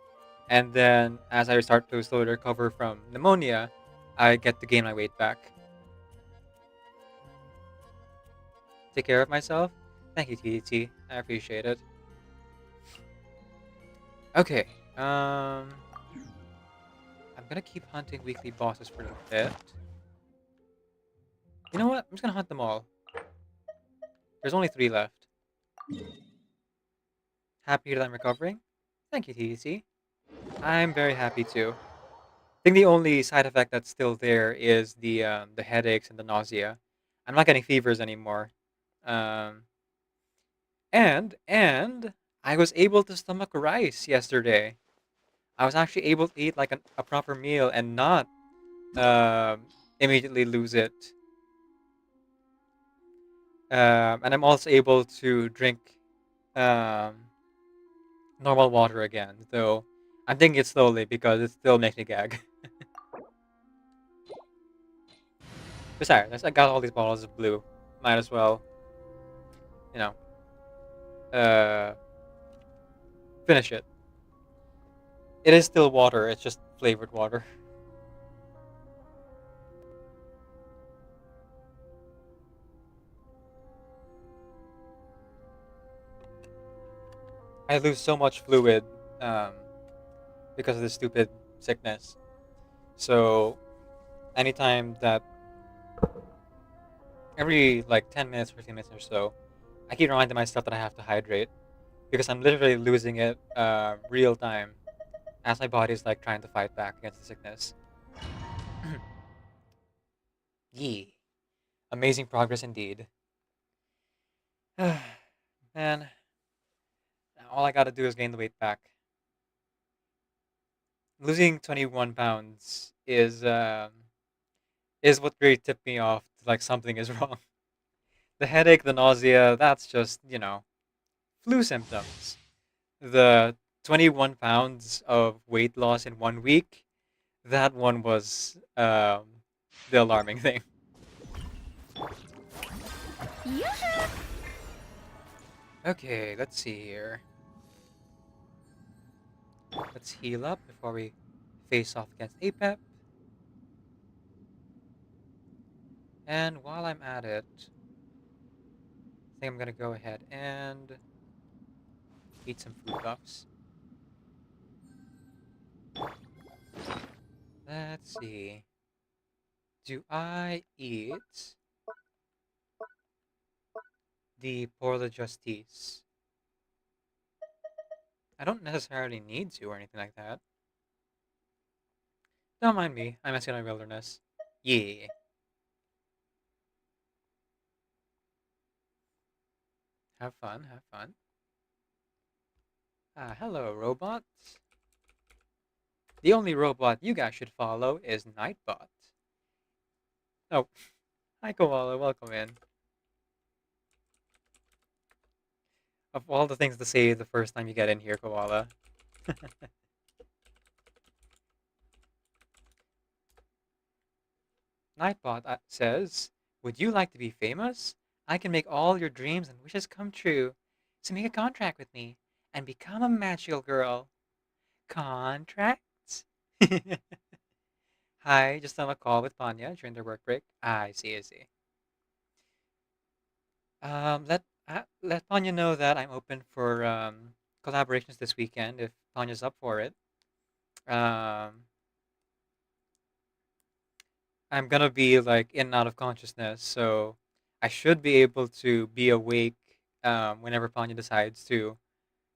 and then as I start to slowly recover from pneumonia, I get to gain my weight back. Take care of myself. Thank you, TDT. I appreciate it. Okay. I'm gonna keep hunting weekly bosses for a bit. You know what? I'm just gonna hunt them all. There's only 3 left. Happy that I'm recovering? Thank you, TDC. I'm very happy too. I think the only side effect that's still there is the headaches and the nausea. I'm not getting fevers anymore. Um, and I was able to stomach rice yesterday. I was actually able to eat like a proper meal and not immediately lose it. And I'm also able to drink um, normal water again, though I'm taking it slowly because it still makes me gag. Besides, I got all these bottles of blue. Might as well, you know, uh, finish it. It is still water, it's just flavored water. I lose so much fluid um, because of this stupid sickness. So, anytime that every like 10 minutes, 15 minutes or so, I keep reminding myself that I have to hydrate because I'm literally losing it real time as my body's like trying to fight back against the sickness. Yee. Amazing progress indeed. Man, all I gotta do is gain the weight back. Losing 21 pounds is what really tipped me off. Like something is wrong. The headache, the nausea, that's just, flu symptoms. The 21 pounds of weight loss in 1 week, that one was the alarming thing. Okay, let's see here. Let's heal up before we face off against APEP. And while I'm at it, I think I'm gonna go ahead and eat some food buffs. Let's see. Do I eat the Pour la Justice? I don't necessarily need to or anything like that. Don't mind me. I'm asking my wilderness. Yeah. Have fun, have fun. Hello, robot. The only robot you guys should follow is Nightbot. Oh, hi Koala, welcome in. Of all the things to say the first time you get in here, Koala. Nightbot says, would you like to be famous? I can make all your dreams and wishes come true. So make a contract with me and become a magical girl. Contract? Hi, just on a call with Panya during their work break. I see, I see. Let Panya know that I'm open for collaborations this weekend if Panya's up for it. Um, I'm gonna be like in and out of consciousness, so I should be able to be awake whenever Panya decides to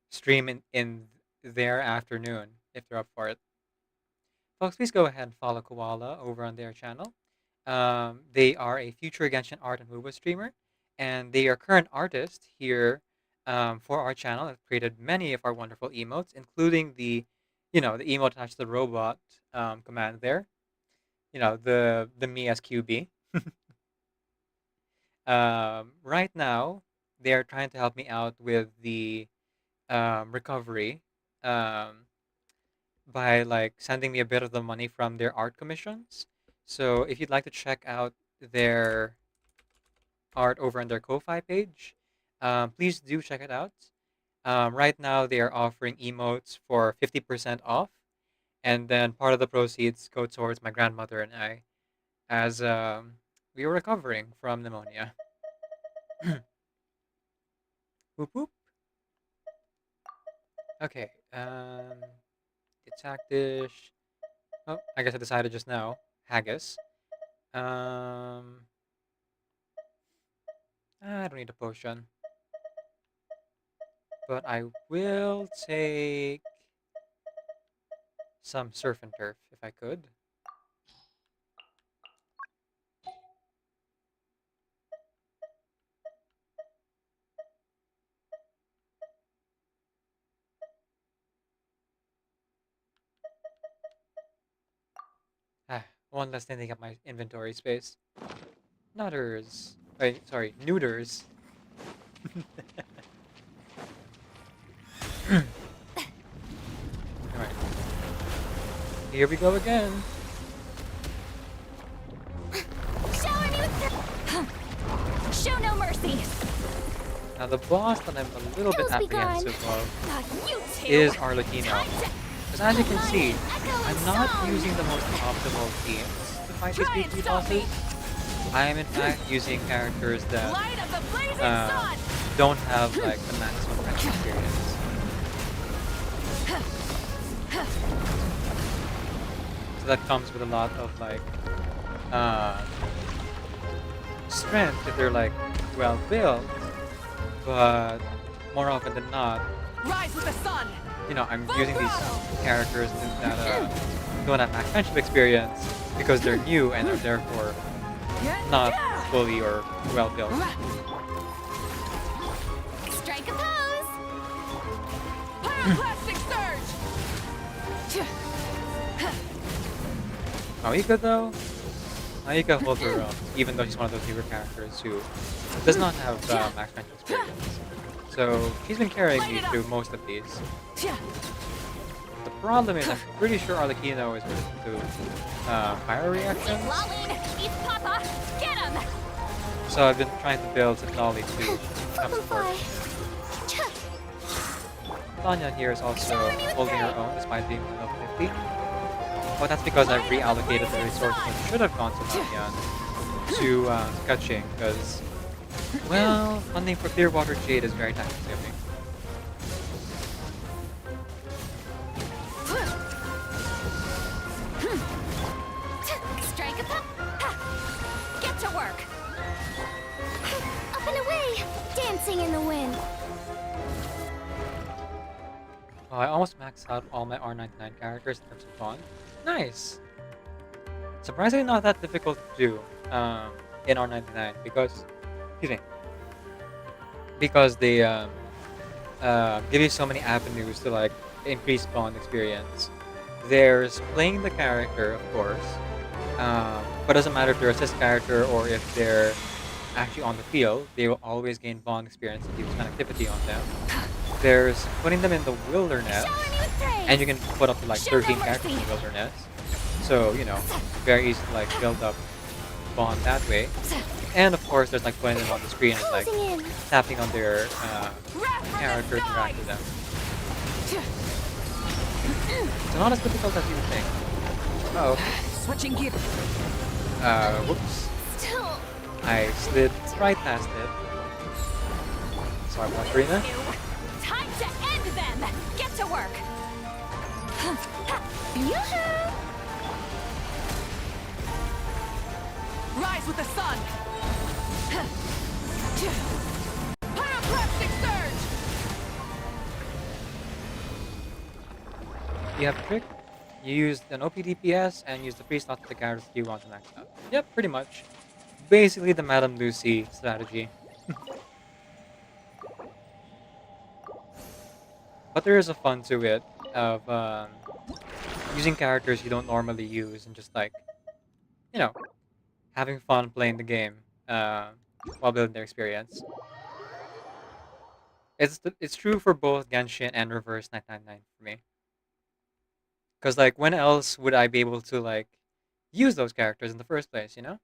stream in their afternoon. if they're up for it. Folks, please go ahead and follow Koala over on their channel. They are a future Genshin art and MOBA streamer, and they are current artists here for our channel. Have created many of our wonderful emotes, including the emote attached to the robot command there. The me as QB. Right now, they are trying to help me out with the recovery by like sending me a bit of the money from their art commissions. So if you'd like to check out their art over on their Ko-Fi page, please do check it out. Right now, they are offering emotes for 50% off, and then part of the proceeds go towards my grandmother and I, as we were recovering from pneumonia. Whoop whoop. Okay. The attack dish. Oh, I guess I decided just now. Haggis. I don't need a potion. But I will take some surf and turf if I could. One less thing to get my inventory space. Nutters. Wait, sorry, neuters. Alright. Here we go again. Shower me with show no mercy. Now the boss that I'm a little bit Ills be gone. apprehensive of You two. is Arlecchino. Because as you can see, Echo I'm and not song. using the most optimal teams to fight these Try and weekly stop me. bosses. I am in fact using characters that Light of the blazing sun. don't have like the maximum rank experience. So that comes with a lot of like strength if they're like well built, but more often than not, Rise with the sun. I'm using these characters that don't have max friendship experience because they're new and are therefore not fully or well built. Strike a pose. Pyroclastic surge. Aika though, Aika holds her own, even though she's one of those newer characters who does not have max friendship experience. So she's been carrying me through most of these. The problem is I'm pretty sure Arlecchino is resistant to fire reactions. Lolling. Eat Papa. Get him. So I've been trying to build Lolly to come support. Tanya here is also holding her own despite being level 50. But that's because I've reallocated the resources that should have gone to Namian to Sketching, because, well, funding for Clearwater Jade is very time consuming. Strike a pop. Get to work. Up and away. Dancing in the wind. Well, I almost maxed out all my R99 characters in terms of fun. Nice! Surprisingly not that difficult to do in R99 because, they give you so many avenues to like increase bond experience. There's playing the character, of course, but it doesn't matter if they're assist character or if they're actually on the field, they will always gain bond experience if you use connectivity on them. There's putting them in the wilderness, and you can put up to like 13 characters in the wilderness. So, very easy to like build up bond that way. And of course, there's like putting them on the screen and like tapping on their character to interact with them. It's not as difficult as you would think. Oh. Switching gear. Whoops. I slid right past it. Sorry about Karina. Time to end them. Get to work. Yoo-hoo! Rise with the sun. Pyroclastic surge. You have a trick. You use an OP DPS and use the free slots of the characters you want to max out. Yep, pretty much. Basically the Madame Lucy strategy. But there is a fun to it of using characters you don't normally use and just like, you know, having fun playing the game while building their experience. It's true for both Genshin and Reverse 999 for me. Because like, when else would I be able to like use those characters in the first place? You know?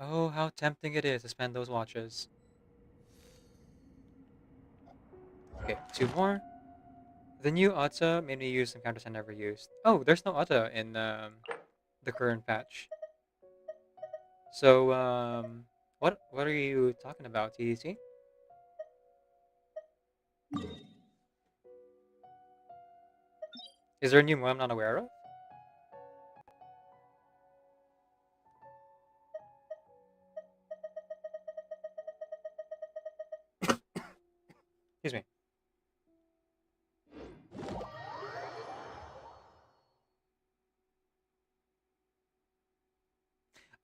Oh, how tempting it is to spend those watches. Okay, two more. The new Ata made me use some counters I never used. Oh, there's no Ata in the current patch. So, what are you talking about, TDC? Is there a new one I'm not aware of? Excuse me.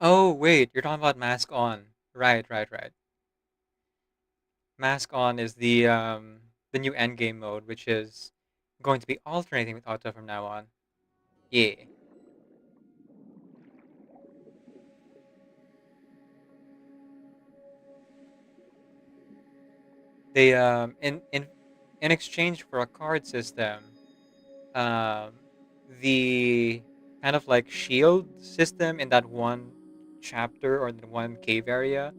Oh, wait, you're talking about Mask On. Right, right, right. Mask On is the new endgame mode, which is going to be alternating with Auto from now on. Yeah. They in exchange for a card system, um the kind of like shield system in that one chapter or the one cave area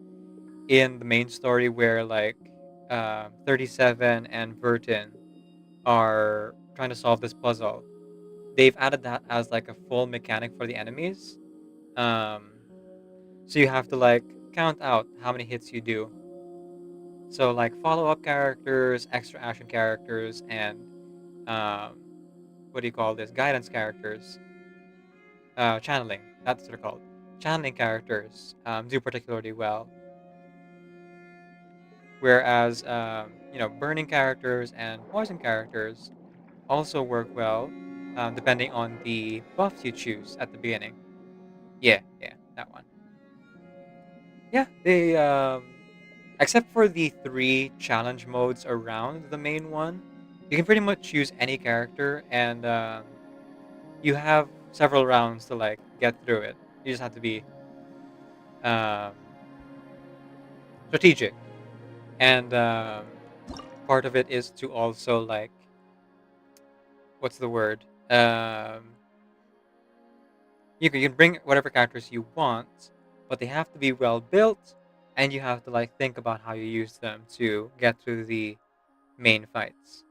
in the main story where like 37 and Vertin are trying to solve this puzzle. They've added that as like a full mechanic for the enemies. Um, so you have to like count out how many hits you do. So like follow up characters, extra action characters, and um, what do you call this? Guidance characters. Channeling. That's what they're called. Channeling characters do particularly well, whereas burning characters and poison characters also work well, depending on the buffs you choose at the beginning. Yeah, yeah, that one. Yeah, they except for the three challenge modes around the main one, you can pretty much choose any character, and you have several rounds to like get through it. You just have to be um, strategic, and part of it is to also like, what's the word? You can bring whatever characters you want, but they have to be well built, and you have to like think about how you use them to get through the main fights.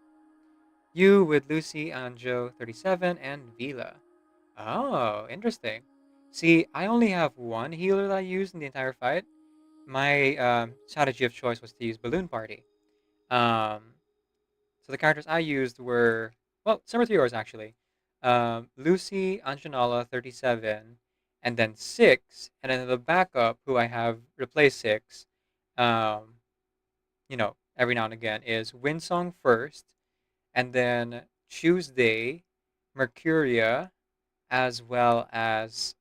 You with Lucy, Anjo, 37, and Vila. Oh, interesting. See, I only have one healer that I used in the entire fight. My strategy of choice was to use Balloon Party. Um, so the characters I used were, well, similar to yours actually. Lucy, Anjanala, 37, and then 6, and then the backup, who I have replaced 6, um, every now and again, is Windsong first, and then Tuesday, Mercuria, as well as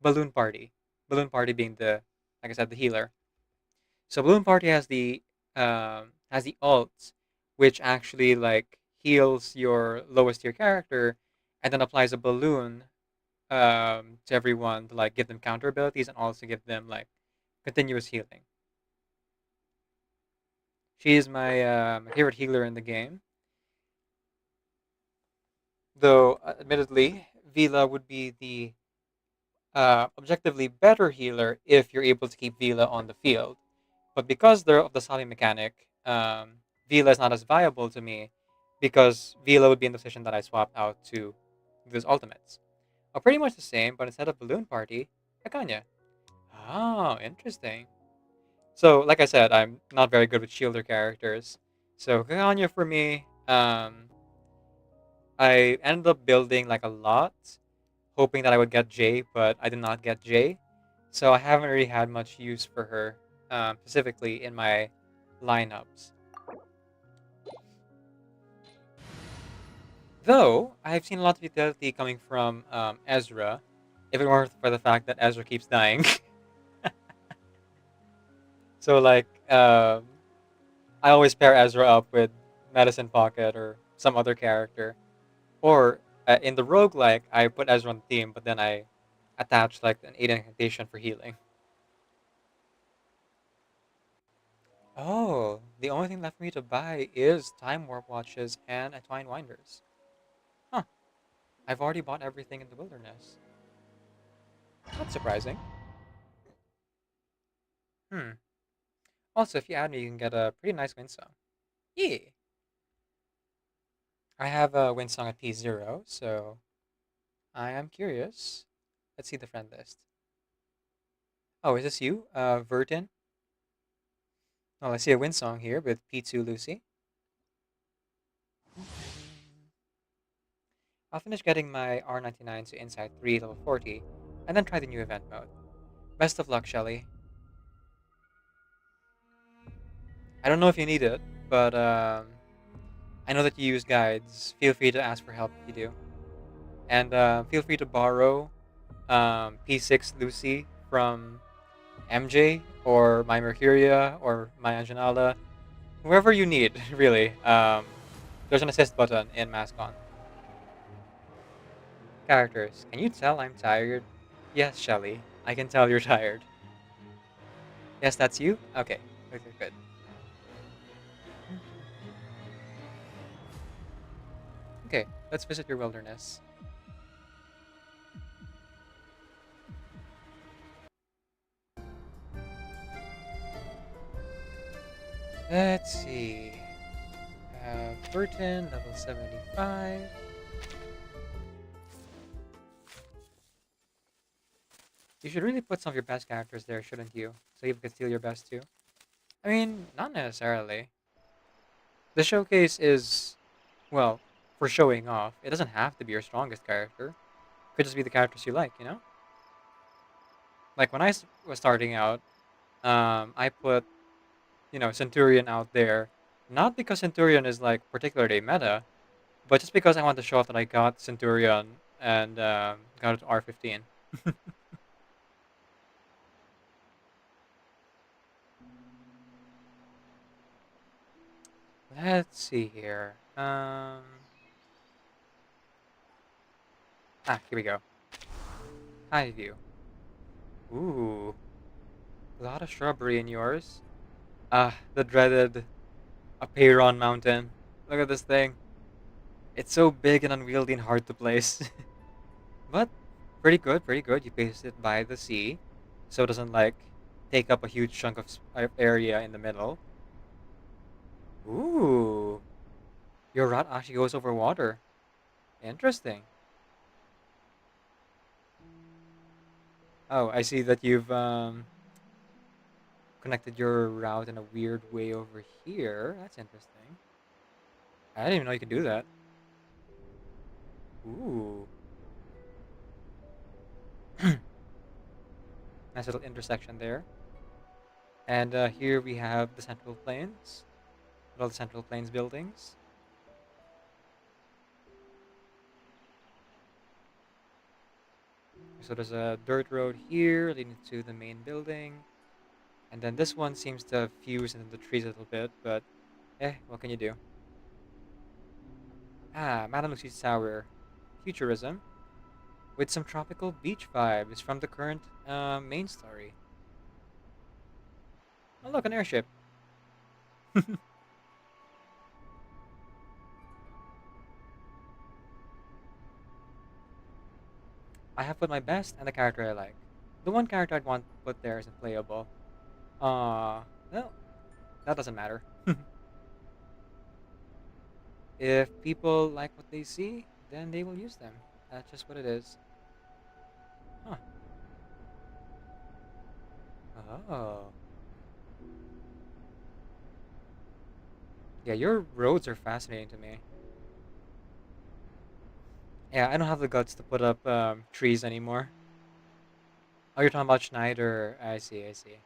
Balloon Party. Balloon Party being like I said, the healer. So Balloon Party has the alt, which actually like heals your lowest tier character, and then applies a balloon to everyone to like give them counter abilities and also give them like continuous healing. She is my favorite healer in the game, though admittedly, Vila would be the objectively better healer if you're able to keep Vila on the field. But because they're of the Sally mechanic, Vila is not as viable to me because Vila would be in the position that I swapped out to those ultimates. Are pretty much the same, but instead of Balloon Party, Akanya. Oh, interesting. So, like I said, I'm not very good with shielder characters. So, Akanya for me, I ended up building like a lot, hoping that I would get J, but I did not get J. So I haven't really had much use for her, specifically in my lineups. Though, I've seen a lot of utility coming from Ezra, if it weren't for the fact that Ezra keeps dying. So, like, I always pair Ezra up with Medicine Pocket or some other character. Or, in the roguelike, I put Ezra on the team, but then I attach, like, an 8 incantation for healing. Oh, the only thing left for me to buy is Time Warp Watches and Twine Winders. Huh, I've already bought everything in the wilderness. That's surprising. Hmm. Also, if you add me, you can get a pretty nice Windsong. Yeah. I have a Windsong at P0, so I am curious. Let's see the friend list. Oh, is this you? Vertin? Oh, I see a Windsong here with P2 Lucy. I'll finish getting my R99 to Insight 3 level 40, and then try the new event mode. Best of luck, Shelly. I don't know if you need it, but I know that you use guides. Feel free to ask for help if you do. And feel free to borrow P6 Lucy from MJ or my Mercuria or my Anjanala. Whoever you need, really. There's an assist button in Mascon. Characters. Can you tell I'm tired? Yes, Shelly. I can tell you're tired. Yes, that's you? Okay. Okay, good. Okay, let's visit your wilderness. Let's see. Burton, level 75. You should really put some of your best characters there, shouldn't you? So you can steal your best too. I mean, not necessarily. The showcase is, well, for showing off. It doesn't have to be your strongest character. Could just be the characters you like, you know? Like when I was starting out, I put, Centurion out there. Not because Centurion is like particularly meta, but just because I want to show off that I got Centurion and got it to R15. Let's see here. Here we go. High view. Ooh, a lot of shrubbery in yours. The dreaded Apeiron Mountain. Look at this thing. It's so big and unwieldy and hard to place. But pretty good, pretty good. You placed it by the sea, so it doesn't like take up a huge chunk of area in the middle. Ooh, your route actually goes over water. Interesting. Oh, I see that you've connected your route in a weird way over here. That's interesting. I didn't even know you could do that. Ooh. Nice little intersection there. And here we have the Central Plains. All the Central Plains buildings. So there's a dirt road here leading to the main building. And then this one seems to fuse into the trees a little bit, but what can you do? Madame Lucy's Tower. Futurism. With some tropical beach vibes from the current main story. Oh look, an airship. I have put my best and the character I like. The one character I'd want to put there isn't playable. Well, that doesn't matter. If people like what they see, then they will use them. That's just what it is. Huh. Oh. Yeah, your roads are fascinating to me. Yeah, I don't have the guts to put up trees anymore. Oh, you're talking about Schneider. I see, I see.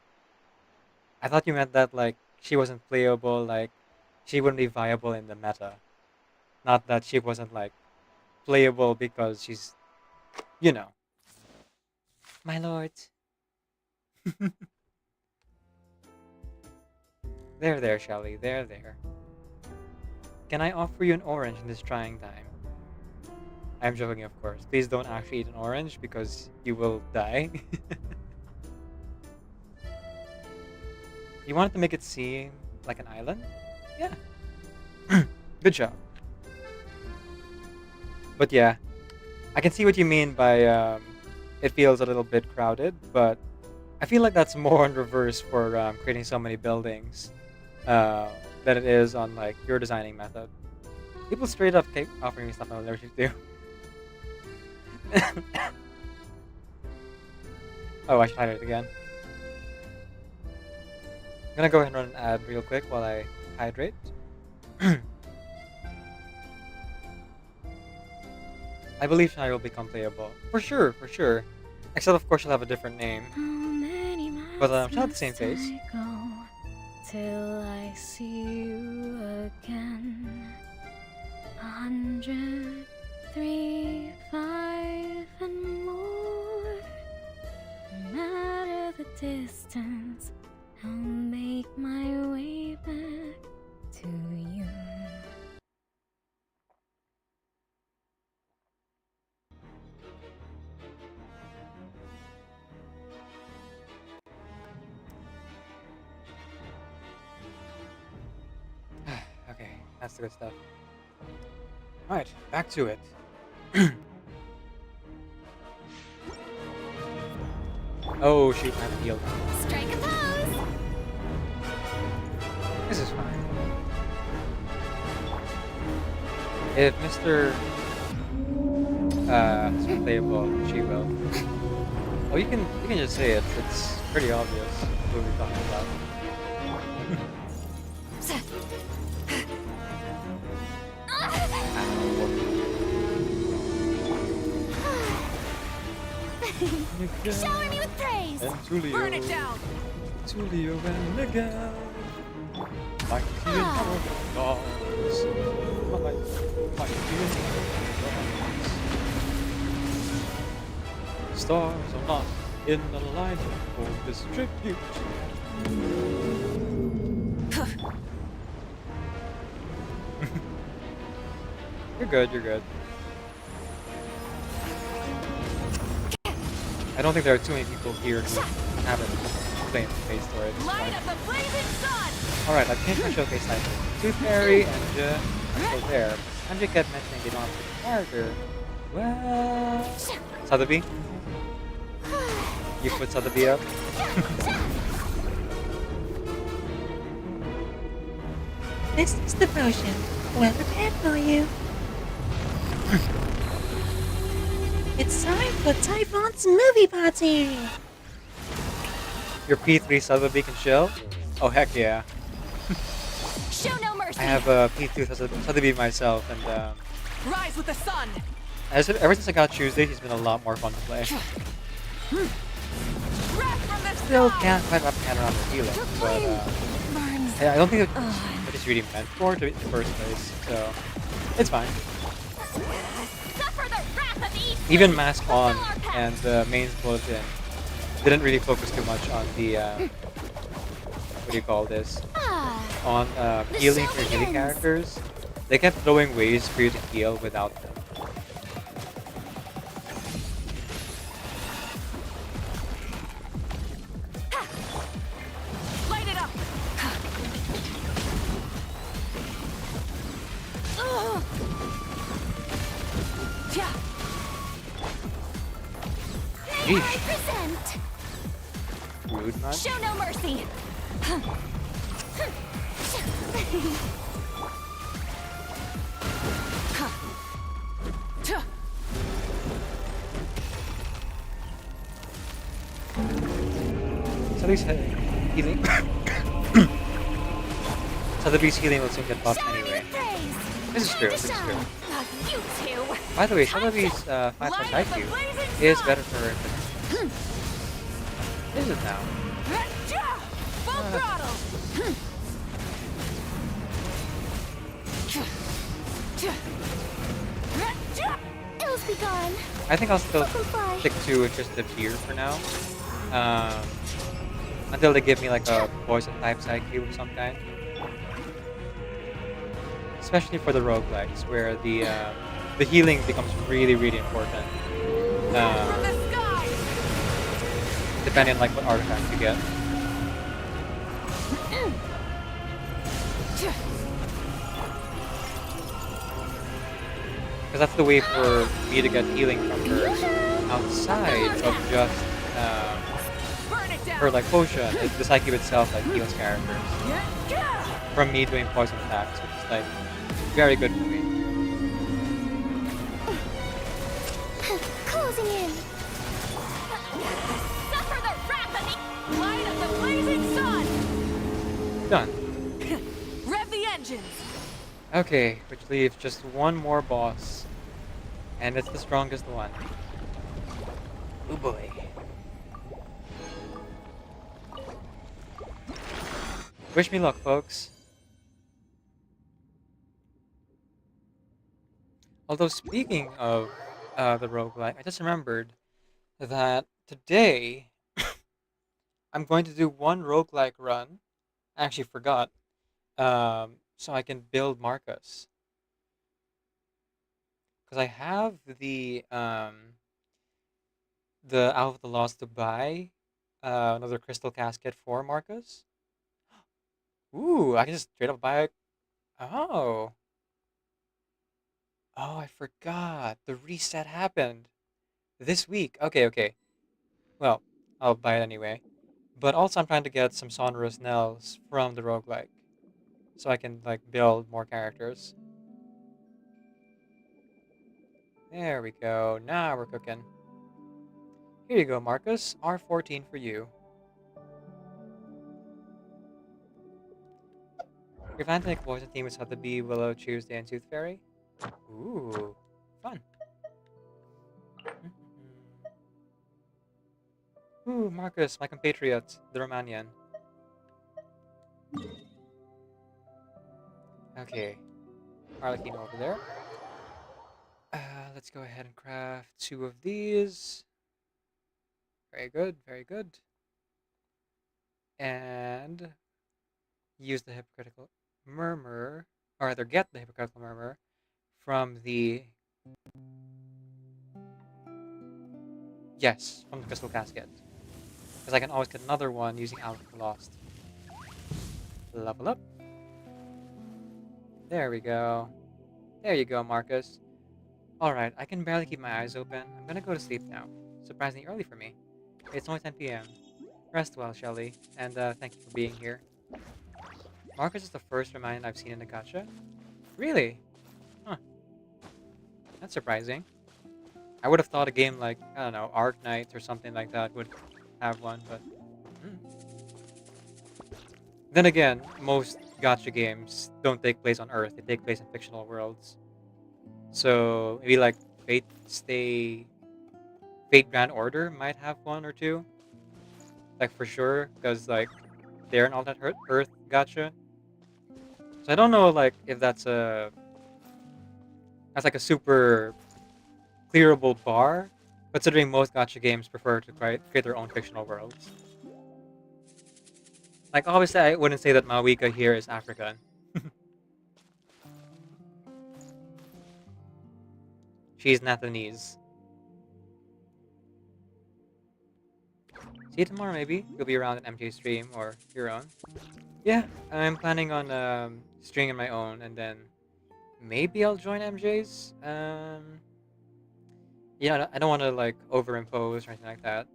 I thought you meant that, like, she wasn't playable, like, she wouldn't be viable in the meta. Not that she wasn't, like, playable because she's, you know. My lord. There, Shelly. There. Can I offer you an orange in this trying time? I'm joking, of course. Please don't actually eat an orange because you will die. You wanted to make it seem like an island? Yeah. Good job. But yeah, I can see what you mean by it feels a little bit crowded, but I feel like that's more in reverse for creating so many buildings than it is on like your designing method. People straight up keep offering me stuff I will never do. Oh, I should hide it again. I'm gonna go ahead and run an ad real quick while I hydrate. I believe Shai will become playable. For sure. Except, of course, she'll have a different name. But she'll have the same face. Till I see you again. 100, 3, 5, and more. No matter the distance, I'll make my way back to you. Okay, that's the good stuff. Alright, back to it. Oh shoot, I haven't healed. Strike a pose! This is fine. If Mr. is playable, she will. Oh, you can just say it. It's pretty obvious what we're talking about. Shower me with praise! And Tulio. Burn it down! Tulio and Miguel. Mighty and powerful gods. Mighty and powerful gods. Stars are not in alignment for this tribute. You're good. I don't think there are too many people here who haven't played the face story at this Light point. of the blazing sun! Alright, I've changed my showcase title. Tooth Fairy and are still there. Andrew kept mentioning they don't have a character. Well... Sotheby? You put Sotheby up? This is the potion. Well prepared for you. It's time for Typhon's movie party! Your P3 Sotheby can chill? Oh heck yeah. Show no mercy! I have a P2 Sotheby myself, and Rise with the sun! ever since I got Tuesday, he's been a lot more fun to play. Breath from the Still sky! can't quite wrap my hand around the healing, but Burns. I don't think that it's really meant for to be in the first place, so it's fine. Suffer the wrath of East! Even Mask On and the mains bulletin didn't really focus too much on the what do you call this? On healing for healing characters. They kept throwing ways for you to heal without them. Light it up! Yeah. Yeesh. Present! Rude man. Show no mercy! Sotheby's healing. Sotheby's healing will soon get buffed Shower me anyway. with praise! This is true. Time to shine. You two. By the way, some of these 5-star Light side of the queue blazing is sun. better for Is it now? Full throttle. Ills be gone. I think I'll still Bye. stick to just the tier for now. Um, until they give me like a poison type side queue of some kind. Especially for the roguelikes, where the healing becomes really, really important. From the sky. Depending on like what artifact you get. Because that's the way for me to get healing from her outside of just Burn it down. her like potion. The psyche itself like heals characters from me doing poison attacks, which is like very good for me. Closing in. Suffer the wrath of the light of the blazing sun. Done. Rev the engines. Okay, which leaves just one more boss. And it's the strongest one. Oh boy. Wish me luck, folks. Although speaking of the roguelike, I just remembered that today I'm going to do one roguelike run. I actually forgot. So I can build Marcus. Because I have the Out of the Lost to buy another crystal casket for Marcus. Ooh, I can just straight up buy it. Oh. Oh, I forgot. The reset happened this week. Okay, okay. Well, I'll buy it anyway. But also I'm trying to get some sonorous knells from the roguelike. So I can like build more characters. There we go. Now we're cooking. Here you go, Marcus. R14 for you. Your Atlantic poison theme is had to be Willow, Tuesday, and Tooth Fairy. Ooh, fun. Ooh, Marcus, my compatriot, the Romanian. Okay, Arlecchino over there. Let's go ahead and craft 2 of these. Very good, very good. And use the hypocritical murmur, or rather get the hypocritical murmur from the... Yes, from the crystal casket. Because I can always get another one using Out of the Lost. Level up. There we go. There you go, Marcus. Alright, I can barely keep my eyes open. I'm gonna go to sleep now. Surprisingly early for me. It's only 10 p.m. Rest well, Shelly, and thank you for being here. Marcus is the first Romanian I've seen in a gacha? Really? Huh. That's surprising. I would have thought a game like, I don't know, Ark Knight or something like that would have one, but... Then again, most gacha games don't take place on Earth, they take place in fictional worlds. So, maybe like Fate Grand Order might have one or two. Like for sure, because like, they're an alternate Earth gacha. So I don't know like if that's like a super clearable bar, considering most gacha games prefer to create their own fictional worlds. Like obviously I wouldn't say that Mawika here is African. She's Nathanese. See you tomorrow maybe. You'll be around at MJ stream or your own. Yeah, I'm planning on streaming my own and then maybe I'll join MJ's. Yeah, I don't want to like overimpose or anything like that.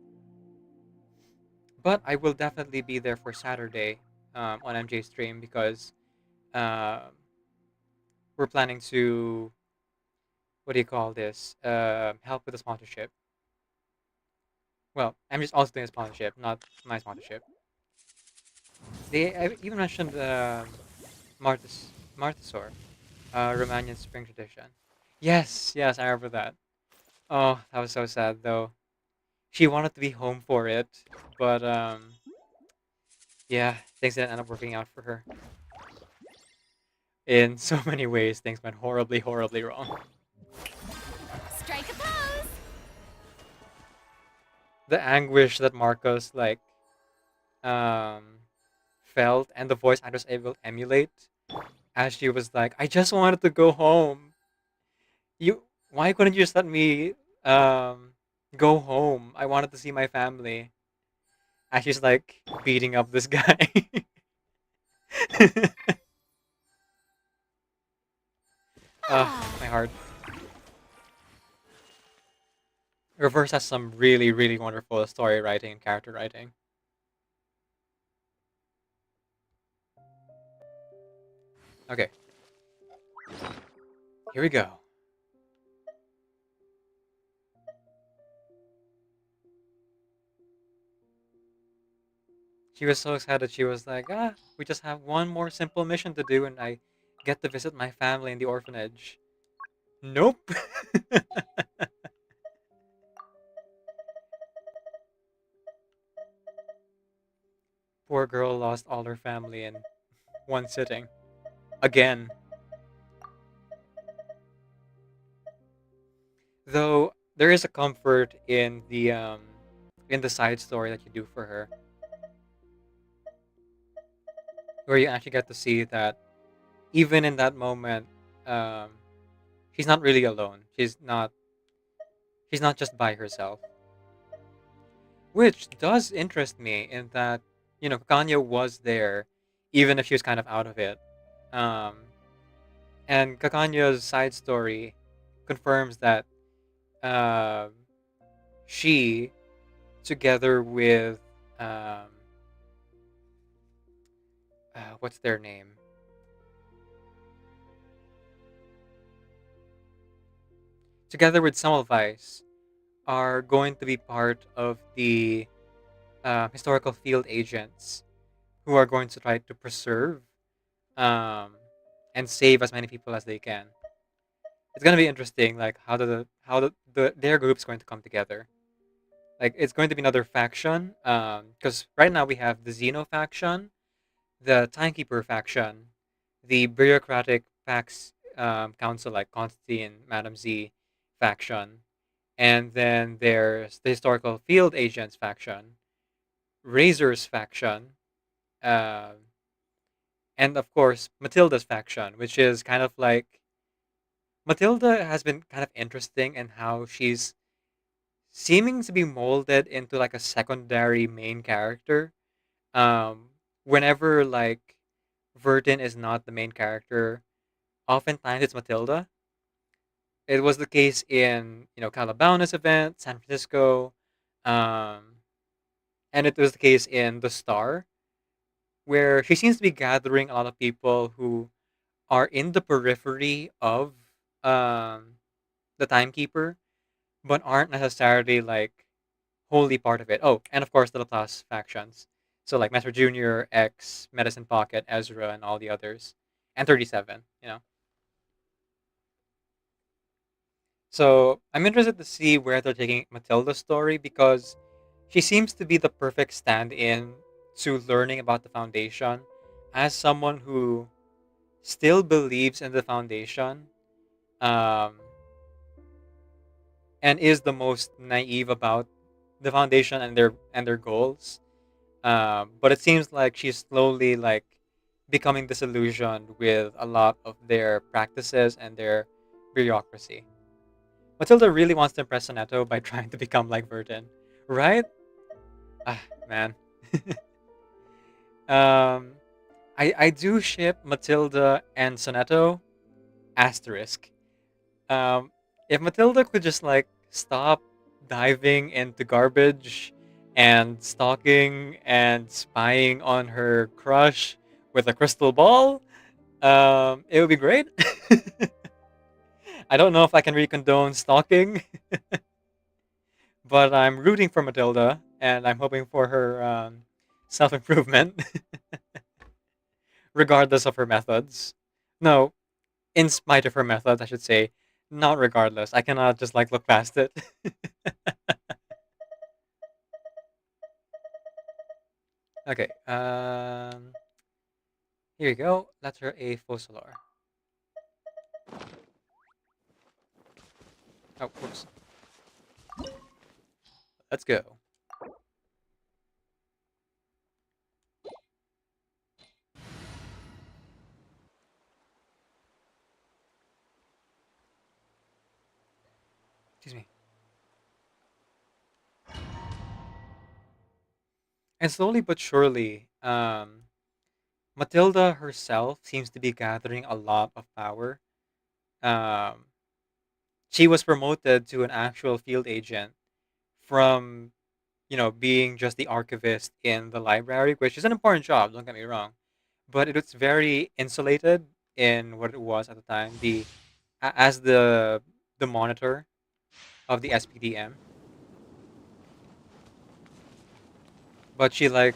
But I will definitely be there for Saturday on MJ's stream because we're planning to, what do you call this? Help with the sponsorship. Well, I'm just also doing a sponsorship, not my sponsorship. I even mentioned Marthasaur, Romanian spring tradition. Yes, yes, I remember that. Oh, that was so sad though. She wanted to be home for it, but yeah, things didn't end up working out for her. In so many ways, things went horribly, horribly wrong. Strike a pose! The anguish that Marcos like um felt and the voice actress able to emulate as she was like, I just wanted to go home. You why couldn't you just let me um go home? I wanted to see my family. As she's like beating up this guy. My heart. Reverse has some really, really wonderful story writing and character writing. Okay, here we go. She was so excited. She was like, we just have one more simple mission to do, and I get to visit my family in the orphanage. Nope. Poor girl lost all her family in one sitting. Again. Though there is a comfort in the side story that you do for her, where you actually get to see that even in that moment, um, she's not really alone. She's not just by herself, which does interest me in that Kanya was there, even if she was kind of out of it. Um, and Kakanya's side story confirms that uh, she, together with um, what's their name? Together with Semmelweis, are going to be part of the historical field agents who are going to try to preserve um, and save as many people as they can. It's gonna be interesting, like their group's going to come together. Like it's going to be another faction, because right now we have the Xeno faction, the Timekeeper faction, the bureaucratic Pax council like Constantine, Madam Z faction, and then there's the historical field agents faction, Razor's faction, uh, and of course Matilda's faction, which is kind of like Matilda has been kind of interesting in how she's seeming to be molded into like a secondary main character. Um, whenever like Verdun is not the main character, oftentimes it's Matilda. It was the case in Calabauna's event, San Francisco, um, and it was the case in The Star, where she seems to be gathering a lot of people who are in the periphery of um, the Timekeeper, but aren't necessarily like wholly part of it. Oh, and of course the Laplace factions. So like Metro Junior, X, Medicine Pocket, Ezra, and all the others, and 37. So I'm interested to see where they're taking Matilda's story because she seems to be the perfect stand-in to learning about the Foundation as someone who still believes in the Foundation, um, and is the most naive about the Foundation and their goals. But it seems like she's slowly like becoming disillusioned with a lot of their practices and their bureaucracy. Matilda really wants to impress Sonetto by trying to become like Verdun, right? Ah, man. um, I do ship Matilda and Sonetto. Asterisk. Um, if Matilda could just like stop diving into garbage and stalking and spying on her crush with a crystal ball, it would be great. I don't know if I can really condone stalking, but I'm rooting for Matilda and I'm hoping for her self improvement, regardless of her methods. No, in spite of her methods, I should say. Not regardless. I cannot just like look past it. Okay. Here you go. Letter A Fossolar. Oh, whoops. Let's go. Excuse me. And slowly but surely, Matilda herself seems to be gathering a lot of power. Um, she was promoted to an actual field agent from, being just the archivist in the library, which is an important job, don't get me wrong. But it was very insulated in what it was at the time. As the monitor of the SPDM. But she like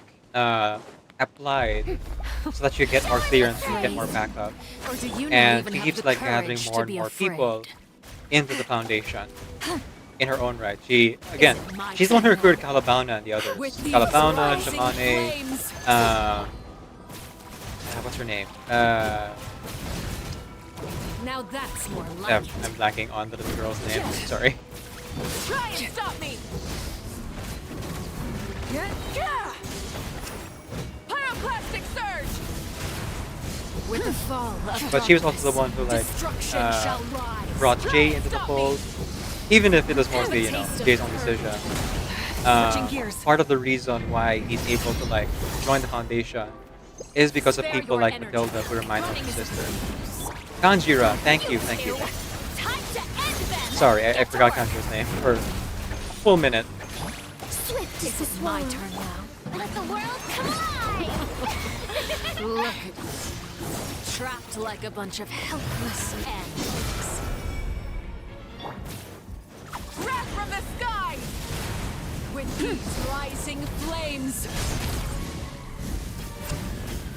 applied so that she could get more clearance and get more backup. Or do you not And even she have keeps the like gathering courage to more and be more afraid? people into the foundation in her own right. She again, Is it my she's the one who turn recruited Calabana and the others. With these Calabana, rising Shamane, flames. what's her name? Now that's more like I'm it. blanking on the little girl's name. Sorry. Try and stop me! Pyroclastic surge! With the fall of But she was also the one who like destruction shall rise. brought Try Jay and into the stop me. fold, even if it was Have a mostly taste of Jay's own her. decision. Switching gears. Part of the reason why he's able to like join the foundation is because of Spare people your like energy. Matilda who remind him of Running his is sister. Kanjira, thank you. Time to end them! Sorry, I forgot Kanjira's name for a full minute. Swift is it my turn now? Let the world collide! Look at you. Trapped like a bunch of helpless animals. Wrath from the skies! With these rising flames!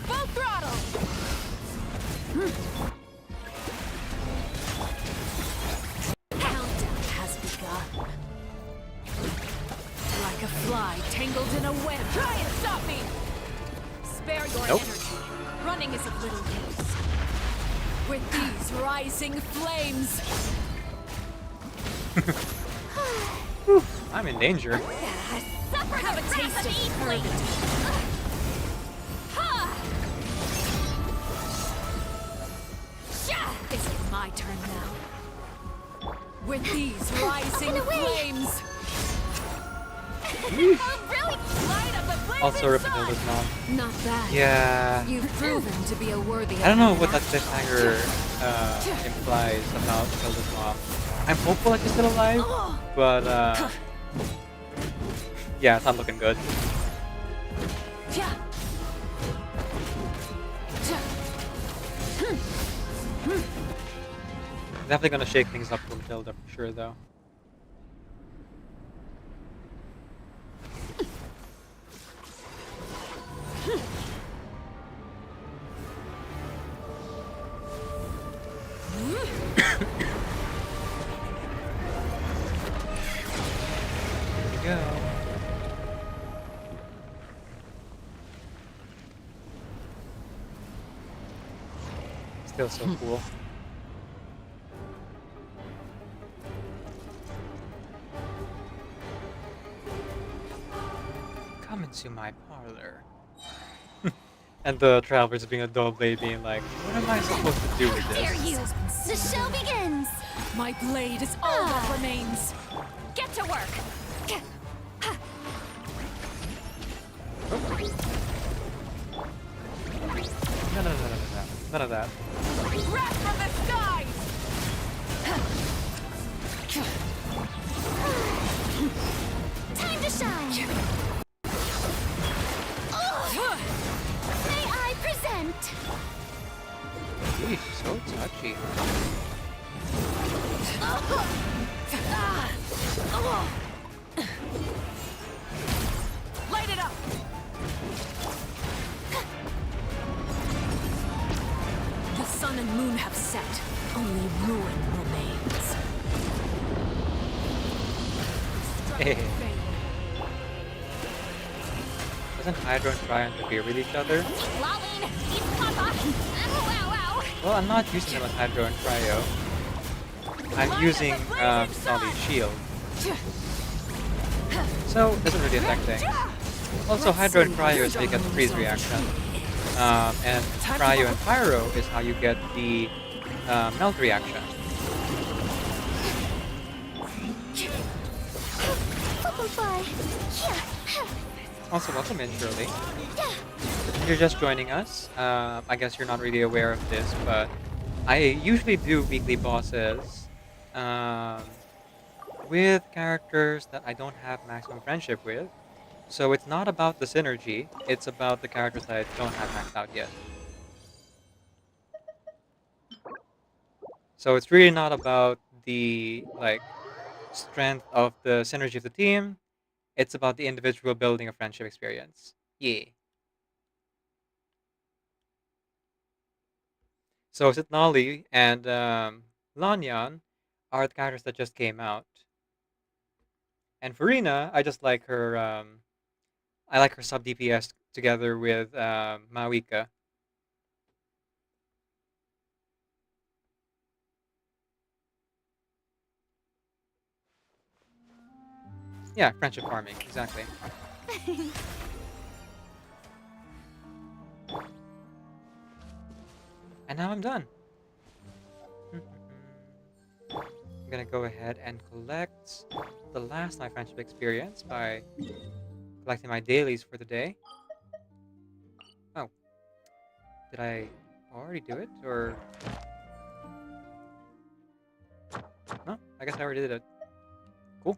Full throttle! Countdown has begun. Like a fly tangled in a web. Try and stop me! Spare your Nope. energy. Running is of little use. With these rising flames. I'm in danger. Have a taste of flame. Is it my turn now? With these rising flames. Also, Rip Matilda's mom. Not bad. Yeah. You've proven to be a worthy. I don't know what that cliffhanger implies about Matilda's mom. I'm hopeful that she's still alive, but yeah, it's not looking good. Definitely gonna shake things up for Matilda for sure, though. Here we go. Still so cool. Come into my parlor. And the travelers being a dull blade being like, what am I supposed to do with Dare this? you! The show begins! My blade is all that remains. Get to work. No, no, no, no, no, no. None of that. Wrath from the skies. Time to shine! May I present? Sheesh, so touchy. Light it up. The sun and moon have set. Only ruin remains. Doesn't Hydro and Try interfere with each other? Lolling, eat Papa. Ow, Well, I'm not using them as Hydro and Cryo. I'm using Solly's shield. So, it doesn't really affect things. Also, Hydro and Cryo is how you get the freeze reaction. And Cryo and Pyro is how you get the melt reaction. Also, welcome in, Shirley. If you're just joining us, I guess you're not really aware of this, but I usually do weekly bosses with characters that I don't have maximum friendship with. So it's not about the synergy, it's about the characters that I don't have maxed out yet. So it's really not about the strength of the synergy of the team, it's about the individual building a friendship experience. Yeah. So Sitnali and Lanyan are the characters that just came out. And Farina, I just like her. I like her sub DPS together with Mawika. Yeah, friendship farming, exactly. And now I'm done. I'm gonna go ahead and collect the last my friendship experience by collecting my dailies for the day. Oh, did I already do it, or no? I guess I already did it. Cool.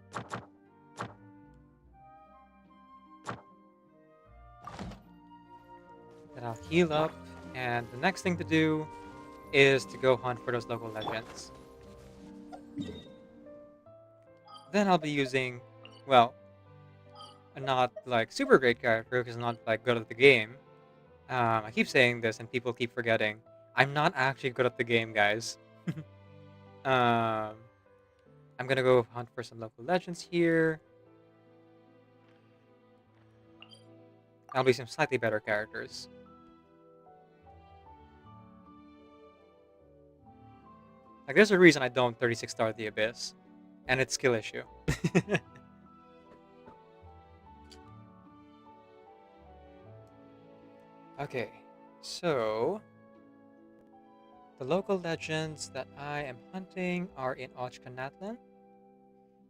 Then I'll heal up, and the next thing to do is to go hunt for those local legends. Then I'll be using, well, a not like super great character because I'm not like good at the game. I keep saying this and people keep forgetting. I'm not actually good at the game, guys. I'm gonna go hunt for some local legends here. I'll be some slightly better characters. Like, there's a reason I don't 36 star the Abyss, and it's skill issue. Okay, so the local legends that I am hunting are in Ochkanatlan.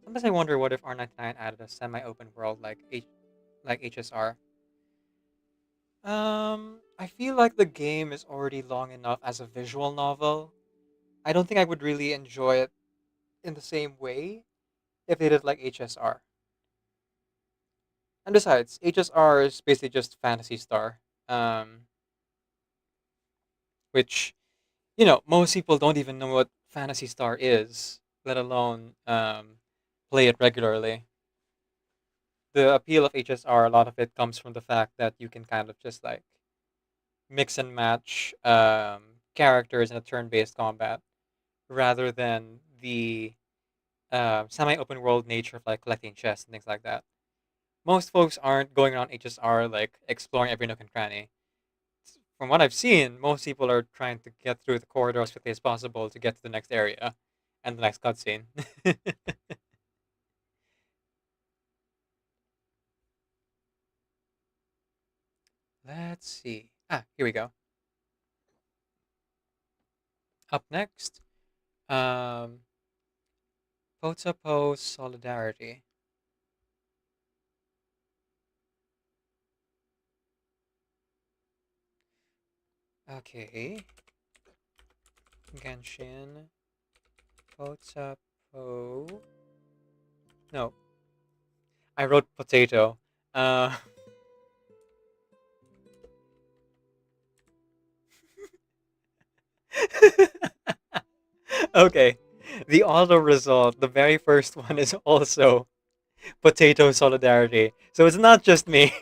Sometimes I wonder what if R99 added a semi-open world like HSR. I feel like the game is already long enough as a visual novel. I don't think I would really enjoy it in the same way if they did like HSR. And besides, HSR is basically just Fantasy Star, which, most people don't even know what Fantasy Star is, let alone play it regularly. The appeal of HSR, a lot of it comes from the fact that you can kind of just like mix and match characters in a turn-based combat rather than the semi-open world nature of like collecting chests and things like that. Most folks aren't going around HSR like exploring every nook and cranny. From what I've seen, most people are trying to get through the corridor as quickly as possible to get to the next area and the next cutscene. Let's see. Here we go. Up next, Potapo Solidarity. Okay. Genshin. Potapo. No. I wrote potato. Okay. The auto result, the very first one, is also Potato Solidarity. So it's not just me.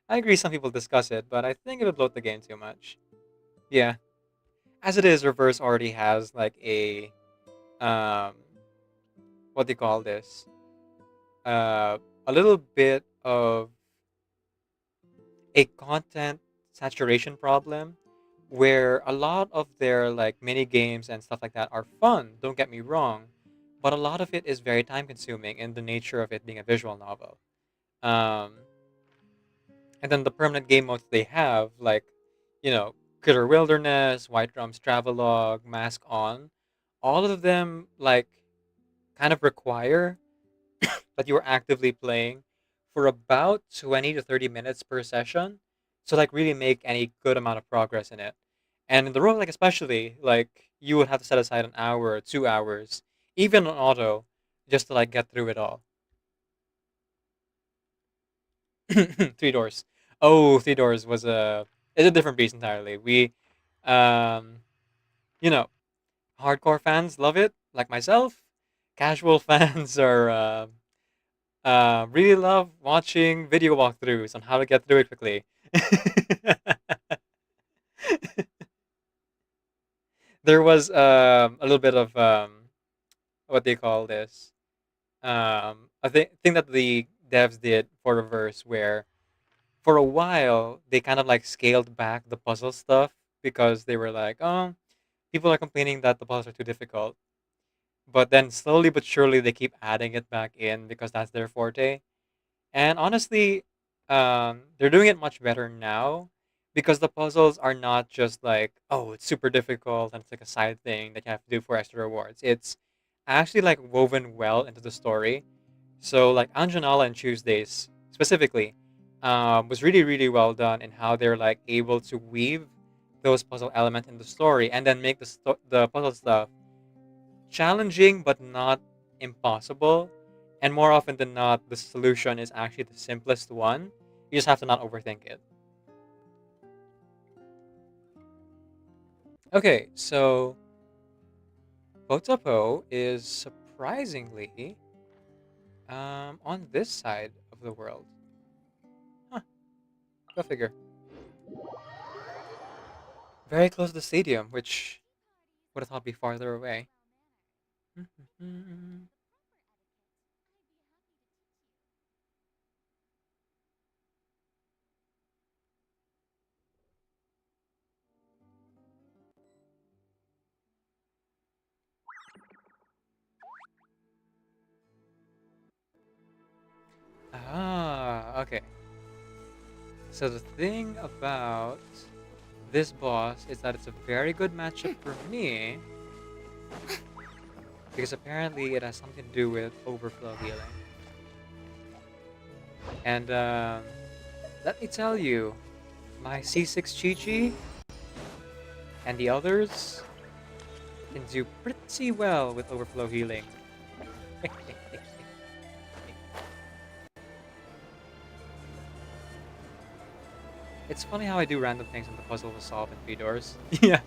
I agree some people discuss it, but I think it would bloat the game too much. Yeah. As it is, Reverse already has like a um, what do you call this? A little bit of a content saturation problem where a lot of their like mini games and stuff like that are fun, don't get me wrong, but a lot of it is very time consuming in the nature of it being a visual novel. Um, and then the permanent game modes they have, like, Critter Wilderness, White Drums Travelogue, Mask On, all of them like kind of require that you're actively playing for about 20 to 30 minutes per session to like really make any good amount of progress in it. And in the roguelike especially, like you would have to set aside an hour or 2 hours, even on auto, just to like get through it all. Three Doors. Oh, Three Doors was a is a different beast entirely. We um you know, hardcore fans love it, like myself. Casual fans are really love watching video walkthroughs on how to get through it quickly. There was a little bit of what they call this. I think that the devs did for Reverse, where for a while they kind of like scaled back the puzzle stuff because they were like, oh, people are complaining that the puzzles are too difficult. But then slowly but surely they keep adding it back in because that's their forte. And honestly, they're doing it much better now because the puzzles are not just like, oh, it's super difficult and it's like a side thing that you have to do for extra rewards. It's actually like woven well into the story. So like Anjanala and Tuesdays specifically was really really well done in how they're like able to weave those puzzle elements in the story and then make the puzzle stuff challenging but not impossible. And more often than not, the solution is actually the simplest one. You just have to not overthink it. Okay, so Potapo is surprisingly on this side of the world. Huh, go figure. Very close to the stadium, which would have thought be farther away. Ah, okay. So the thing about this boss is that it's a very good matchup for me because apparently it has something to do with overflow healing. And let me tell you, my C6 Chi-Chi and the others can do pretty well with overflow healing. It's funny how I do random things and the puzzle was solved in 3 doors. Yeah.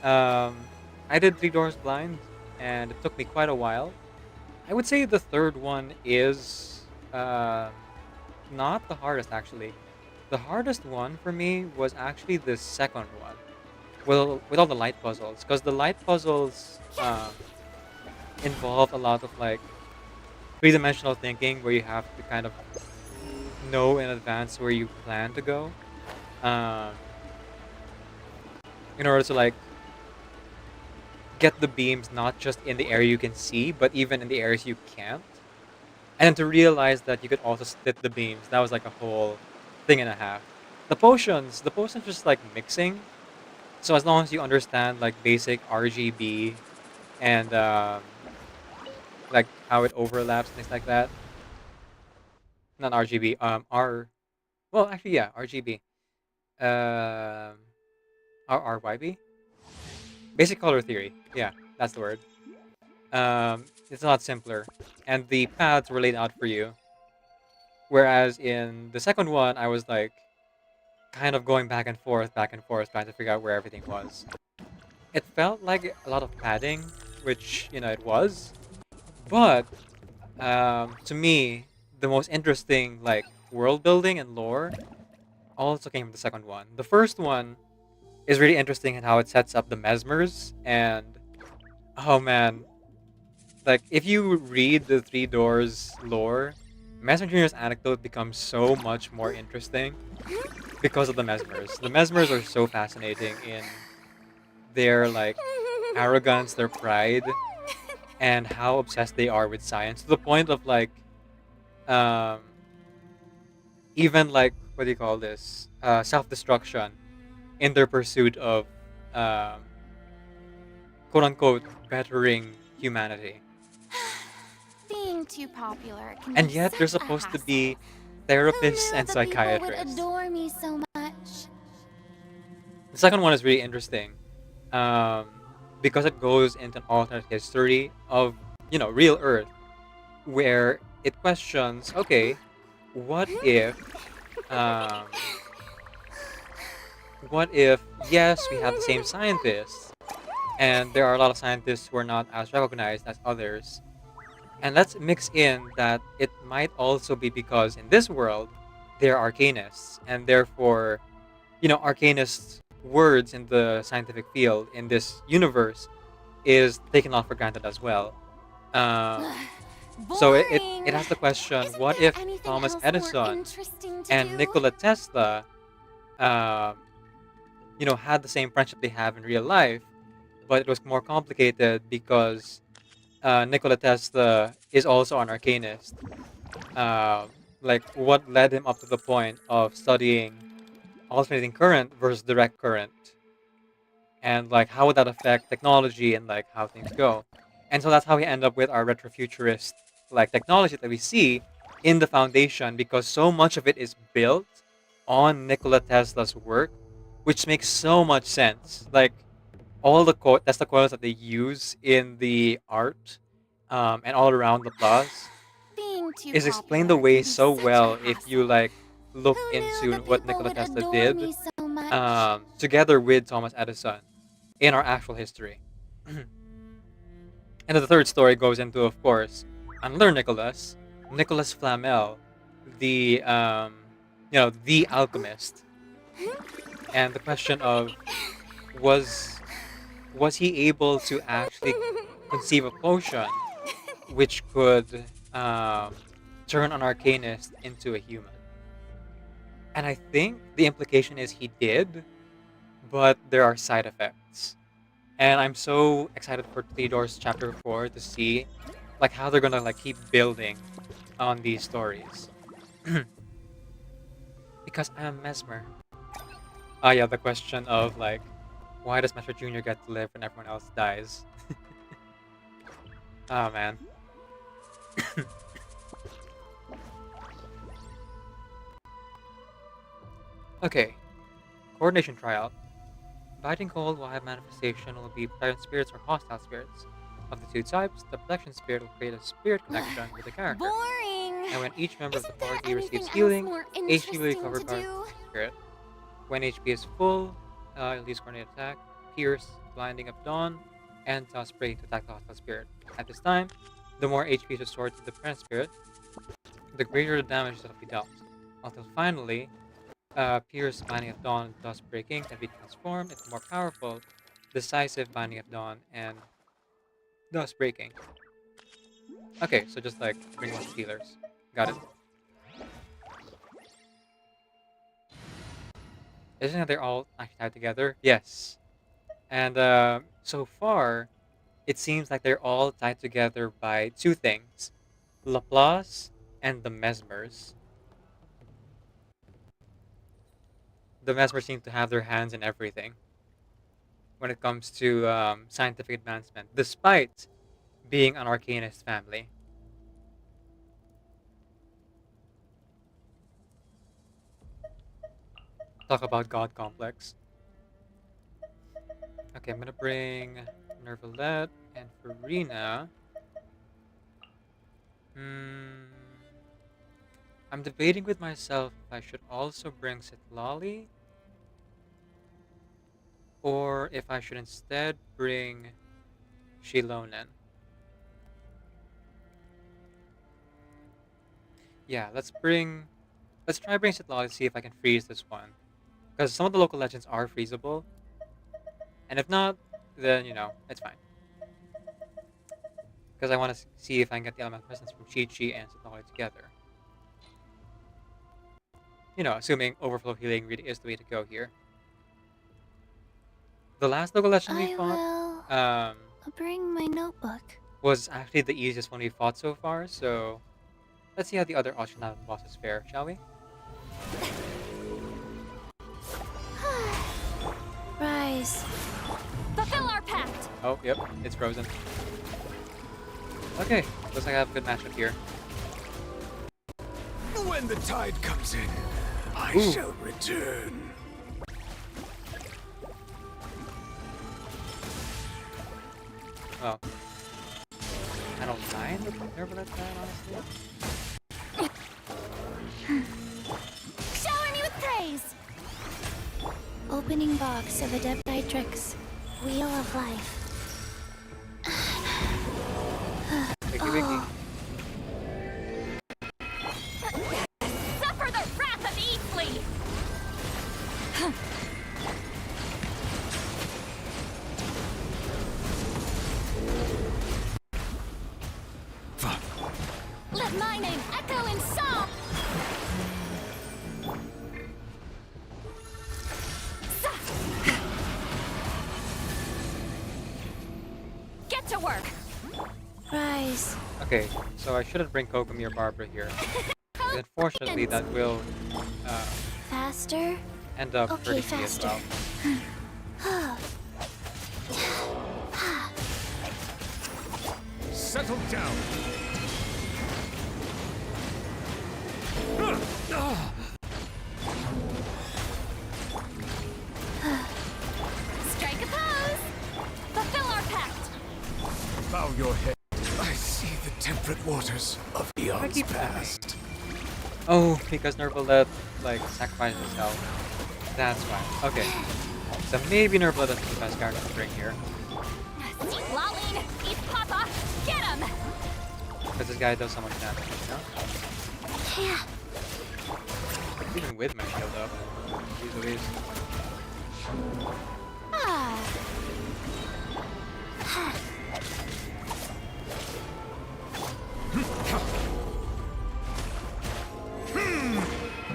I did 3 doors blind, and it took me quite a while. I would say the third one is not the hardest, actually. The hardest one for me was actually the second one. Well, with all the light puzzles, because the light puzzles involve a lot of like three-dimensional thinking, where you have to kind of know in advance where you plan to go, um, in order to like get the beams not just in the area you can see, but even in the areas you can't. And to realize that you could also split the beams, that was like a whole thing and a half. The potions just like mixing. So as long as you understand like basic RGB and like how it overlaps and things like that. Not RGB, well actually yeah, RGB. RYB? Basic color theory. Yeah, that's the word. It's a lot simpler. And the paths were laid out for you. Whereas in the second one, I was like kind of going back and forth, trying to figure out where everything was. It felt like a lot of padding, which, it was. But to me, the most interesting like world building and lore also came from the second one. The first one is really interesting in how it sets up the mesmers and Oh man, like if you read the Three Doors lore, Mesmer Jr.'s anecdote becomes so much more interesting because of the Mesmers. The Mesmers are so fascinating in their like arrogance, their pride, and how obsessed they are with science to the point of like um even like what do you call this self-destruction in their pursuit of um quote unquote bettering humanity. Being too popular can And be yet they're such a supposed to hassle. be Who therapists knew and that people would psychiatrists. adore me so much? The second one is really interesting um, because it goes into an alternate history of real Earth, where it questions, okay, what if um, what if yes we have the same scientists and there are a lot of scientists who are not as recognized as others, and let's mix in that it might also be because in this world there are arcanists, and therefore arcanists words in the scientific field in this universe is taken off for granted as well. um, so it Boring! has the question, Isn't what there if anything Thomas else more Edison interesting to and do? Nikola Tesla um, had the same friendship they have in real life, but it was more complicated because Nikola Tesla is also an arcanist. Uh, like what led him up to the point of studying alternating current versus direct current, and like how would that affect technology and like how things go. And so that's how we end up with our retrofuturist like technology that we see in the foundation, because so much of it is built on Nikola Tesla's work, which makes so much sense. Like all the Tesla coils that they use in the art and all around the Plaza Being too is explained popular away can be so such a well if you hassle. like look Who knew into that what people Nikola would Tesla adore did me so much? together with Thomas Edison in our actual history. And the third story goes into, of course, another Nicholas Flamel, the the alchemist, and the question of was was he able to actually conceive a potion which could turn an arcanist into a human? And I think the implication is he did, but there are side effects. And I'm so excited for Theodore's chapter 4 to see like how they're gonna like keep building on these stories. Because I'm a mesmer. Ah yeah, the question of like why does Master Junior get to live when everyone else dies? Oh man. Okay. Coordination tryout. Biting cold will have manifestation will be protection spirits or hostile spirits. Of the two types, the protection spirit will create a spirit connection with the character. Boring! And when each member of the Isn't there party anything receives else healing, more HP will be interesting to covered by do? spirit. When HP is full, you'll use coordinated attack, pierce, blinding of dawn, and toss spray to attack the hostile spirit. At this time, the more HP is restored to the parent spirit, the greater the damage that will be dealt. Until finally, Pierce Binding of Dawn and Dust Breaking can be transformed into more powerful, decisive Binding of Dawn and Dust Breaking. Okay, so just like bring a bunch of healers. Got it. Isn't it they're all actually tied together? Yes. And so far, it seems like they're all tied together by two things: Laplace and the Mesmers. The Mesmers seem to have their hands in everything when it comes to scientific advancement, despite being an Arcanist family. Talk about God complex. Okay, I'm gonna bring Nervalette and Farina. Hmm. I'm debating with myself if I should also bring Sitlali or if I should instead bring Shilonen. Yeah, let's try bring Sitlali to see if I can freeze this one. Because some of the local legends are freezable. And if not, then it's fine. because I want to see if I can get the elemental presence from Chi-Chi and Satori together. You know, assuming overflow healing really is the way to go here. The last local legend we fought bring my notebook. was actually the easiest one we fought so far, so let's see how the other Ocean bosses fare, shall we? Rise. Fulfill our pact! Oh, yep, it's frozen. Okay, looks like I have a good matchup here. When the tide comes in, I Ooh. shall return. Oh. I don't mind with Nervalet that, honestly. Shower me with praise. Opening box of Adeptitrix. Wheel of Life. Wiki wiki. Suffer the wrath of Eatfleet! Let my name echo in song! Get to work! Rise. Okay, so I shouldn't bring Kokomi or Barbara here. Unfortunately, that will Faster. end up Okay, hurting me as faster. well. Settle down. Strike a pose! Fulfill our pact! Bow your head. I see the temperate waters of eons keep past. Oh, because Nervalet, like, sacrificed his health. That's why. Okay. So maybe Nervalet is the best character to bring here. Eat Laline! Eat Papa! Get him! Because this guy does so much damage, you know? Yeah. Even with my shield up. Jeez Louise.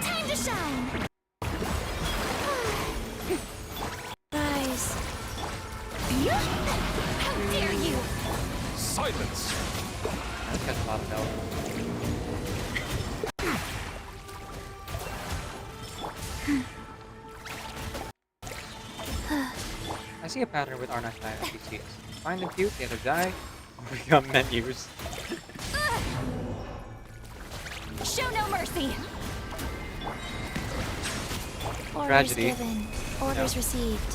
Time to shine. Rise. How dare you! Silence. That's got a lot of health. I see a pattern with R99 NPCs. Find them cute, they either die or become menus. Show no mercy! Orders Tragedy. given. Orders received.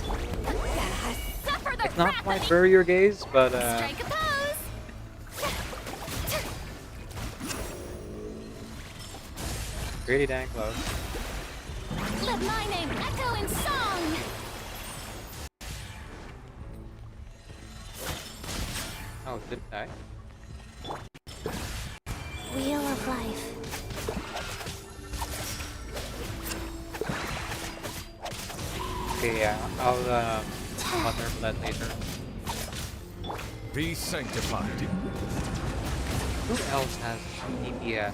Suffer the It's not wrath quite of furrier gaze, but Strike a pose! pretty dang close. Let my name echo in song! Oh, it didn't die. Wheel of Life. Okay, yeah, I'll nerf that later. Be sanctified. Who else has DPS?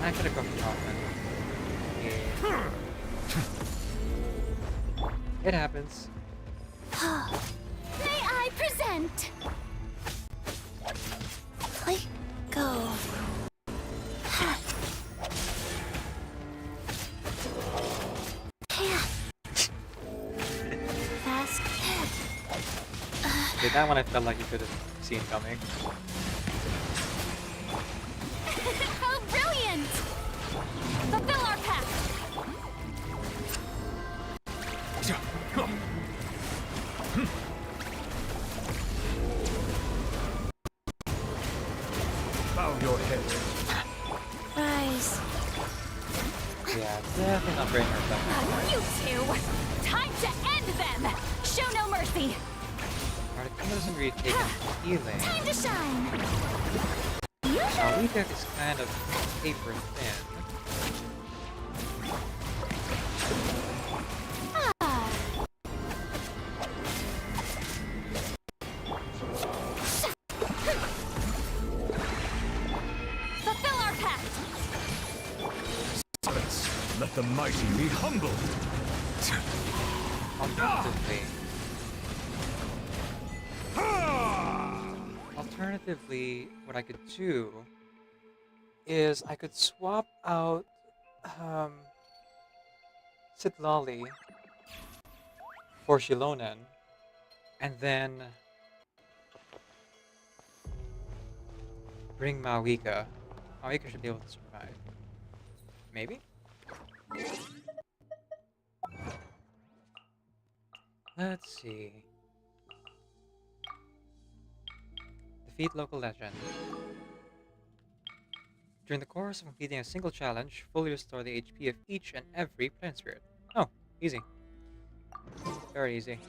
I should have gone for Kaufman. Yeah. It happens. May I present? Let go. Fast. Okay, that one I felt like you could have seen coming. How brilliant! Fulfill our pact! Bow your head. Rise. Yeah, definitely not bringing her back. You two! Time to end them! Show no mercy! Articuno doesn't really take any healing. Time to shine. Now, we deck is kind of paper thin. the mighty be humbled. Alternatively, what I could do is I could swap out Sitlali for Shilonen, and then bring Mawika. Mawika should be able to survive. Maybe? Let's see. Defeat local legend. During the course of completing a single challenge, fully restore the HP of each and every plant spirit. Oh, easy. Very easy.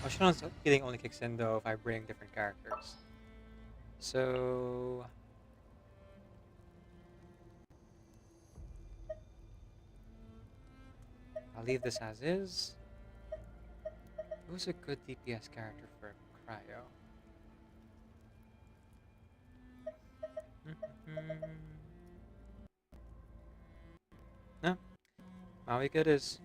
Shino's healing only kicks in though if I bring different characters. So I'll leave this as is. Who's a good DPS character for Cryo? No, Maui good is.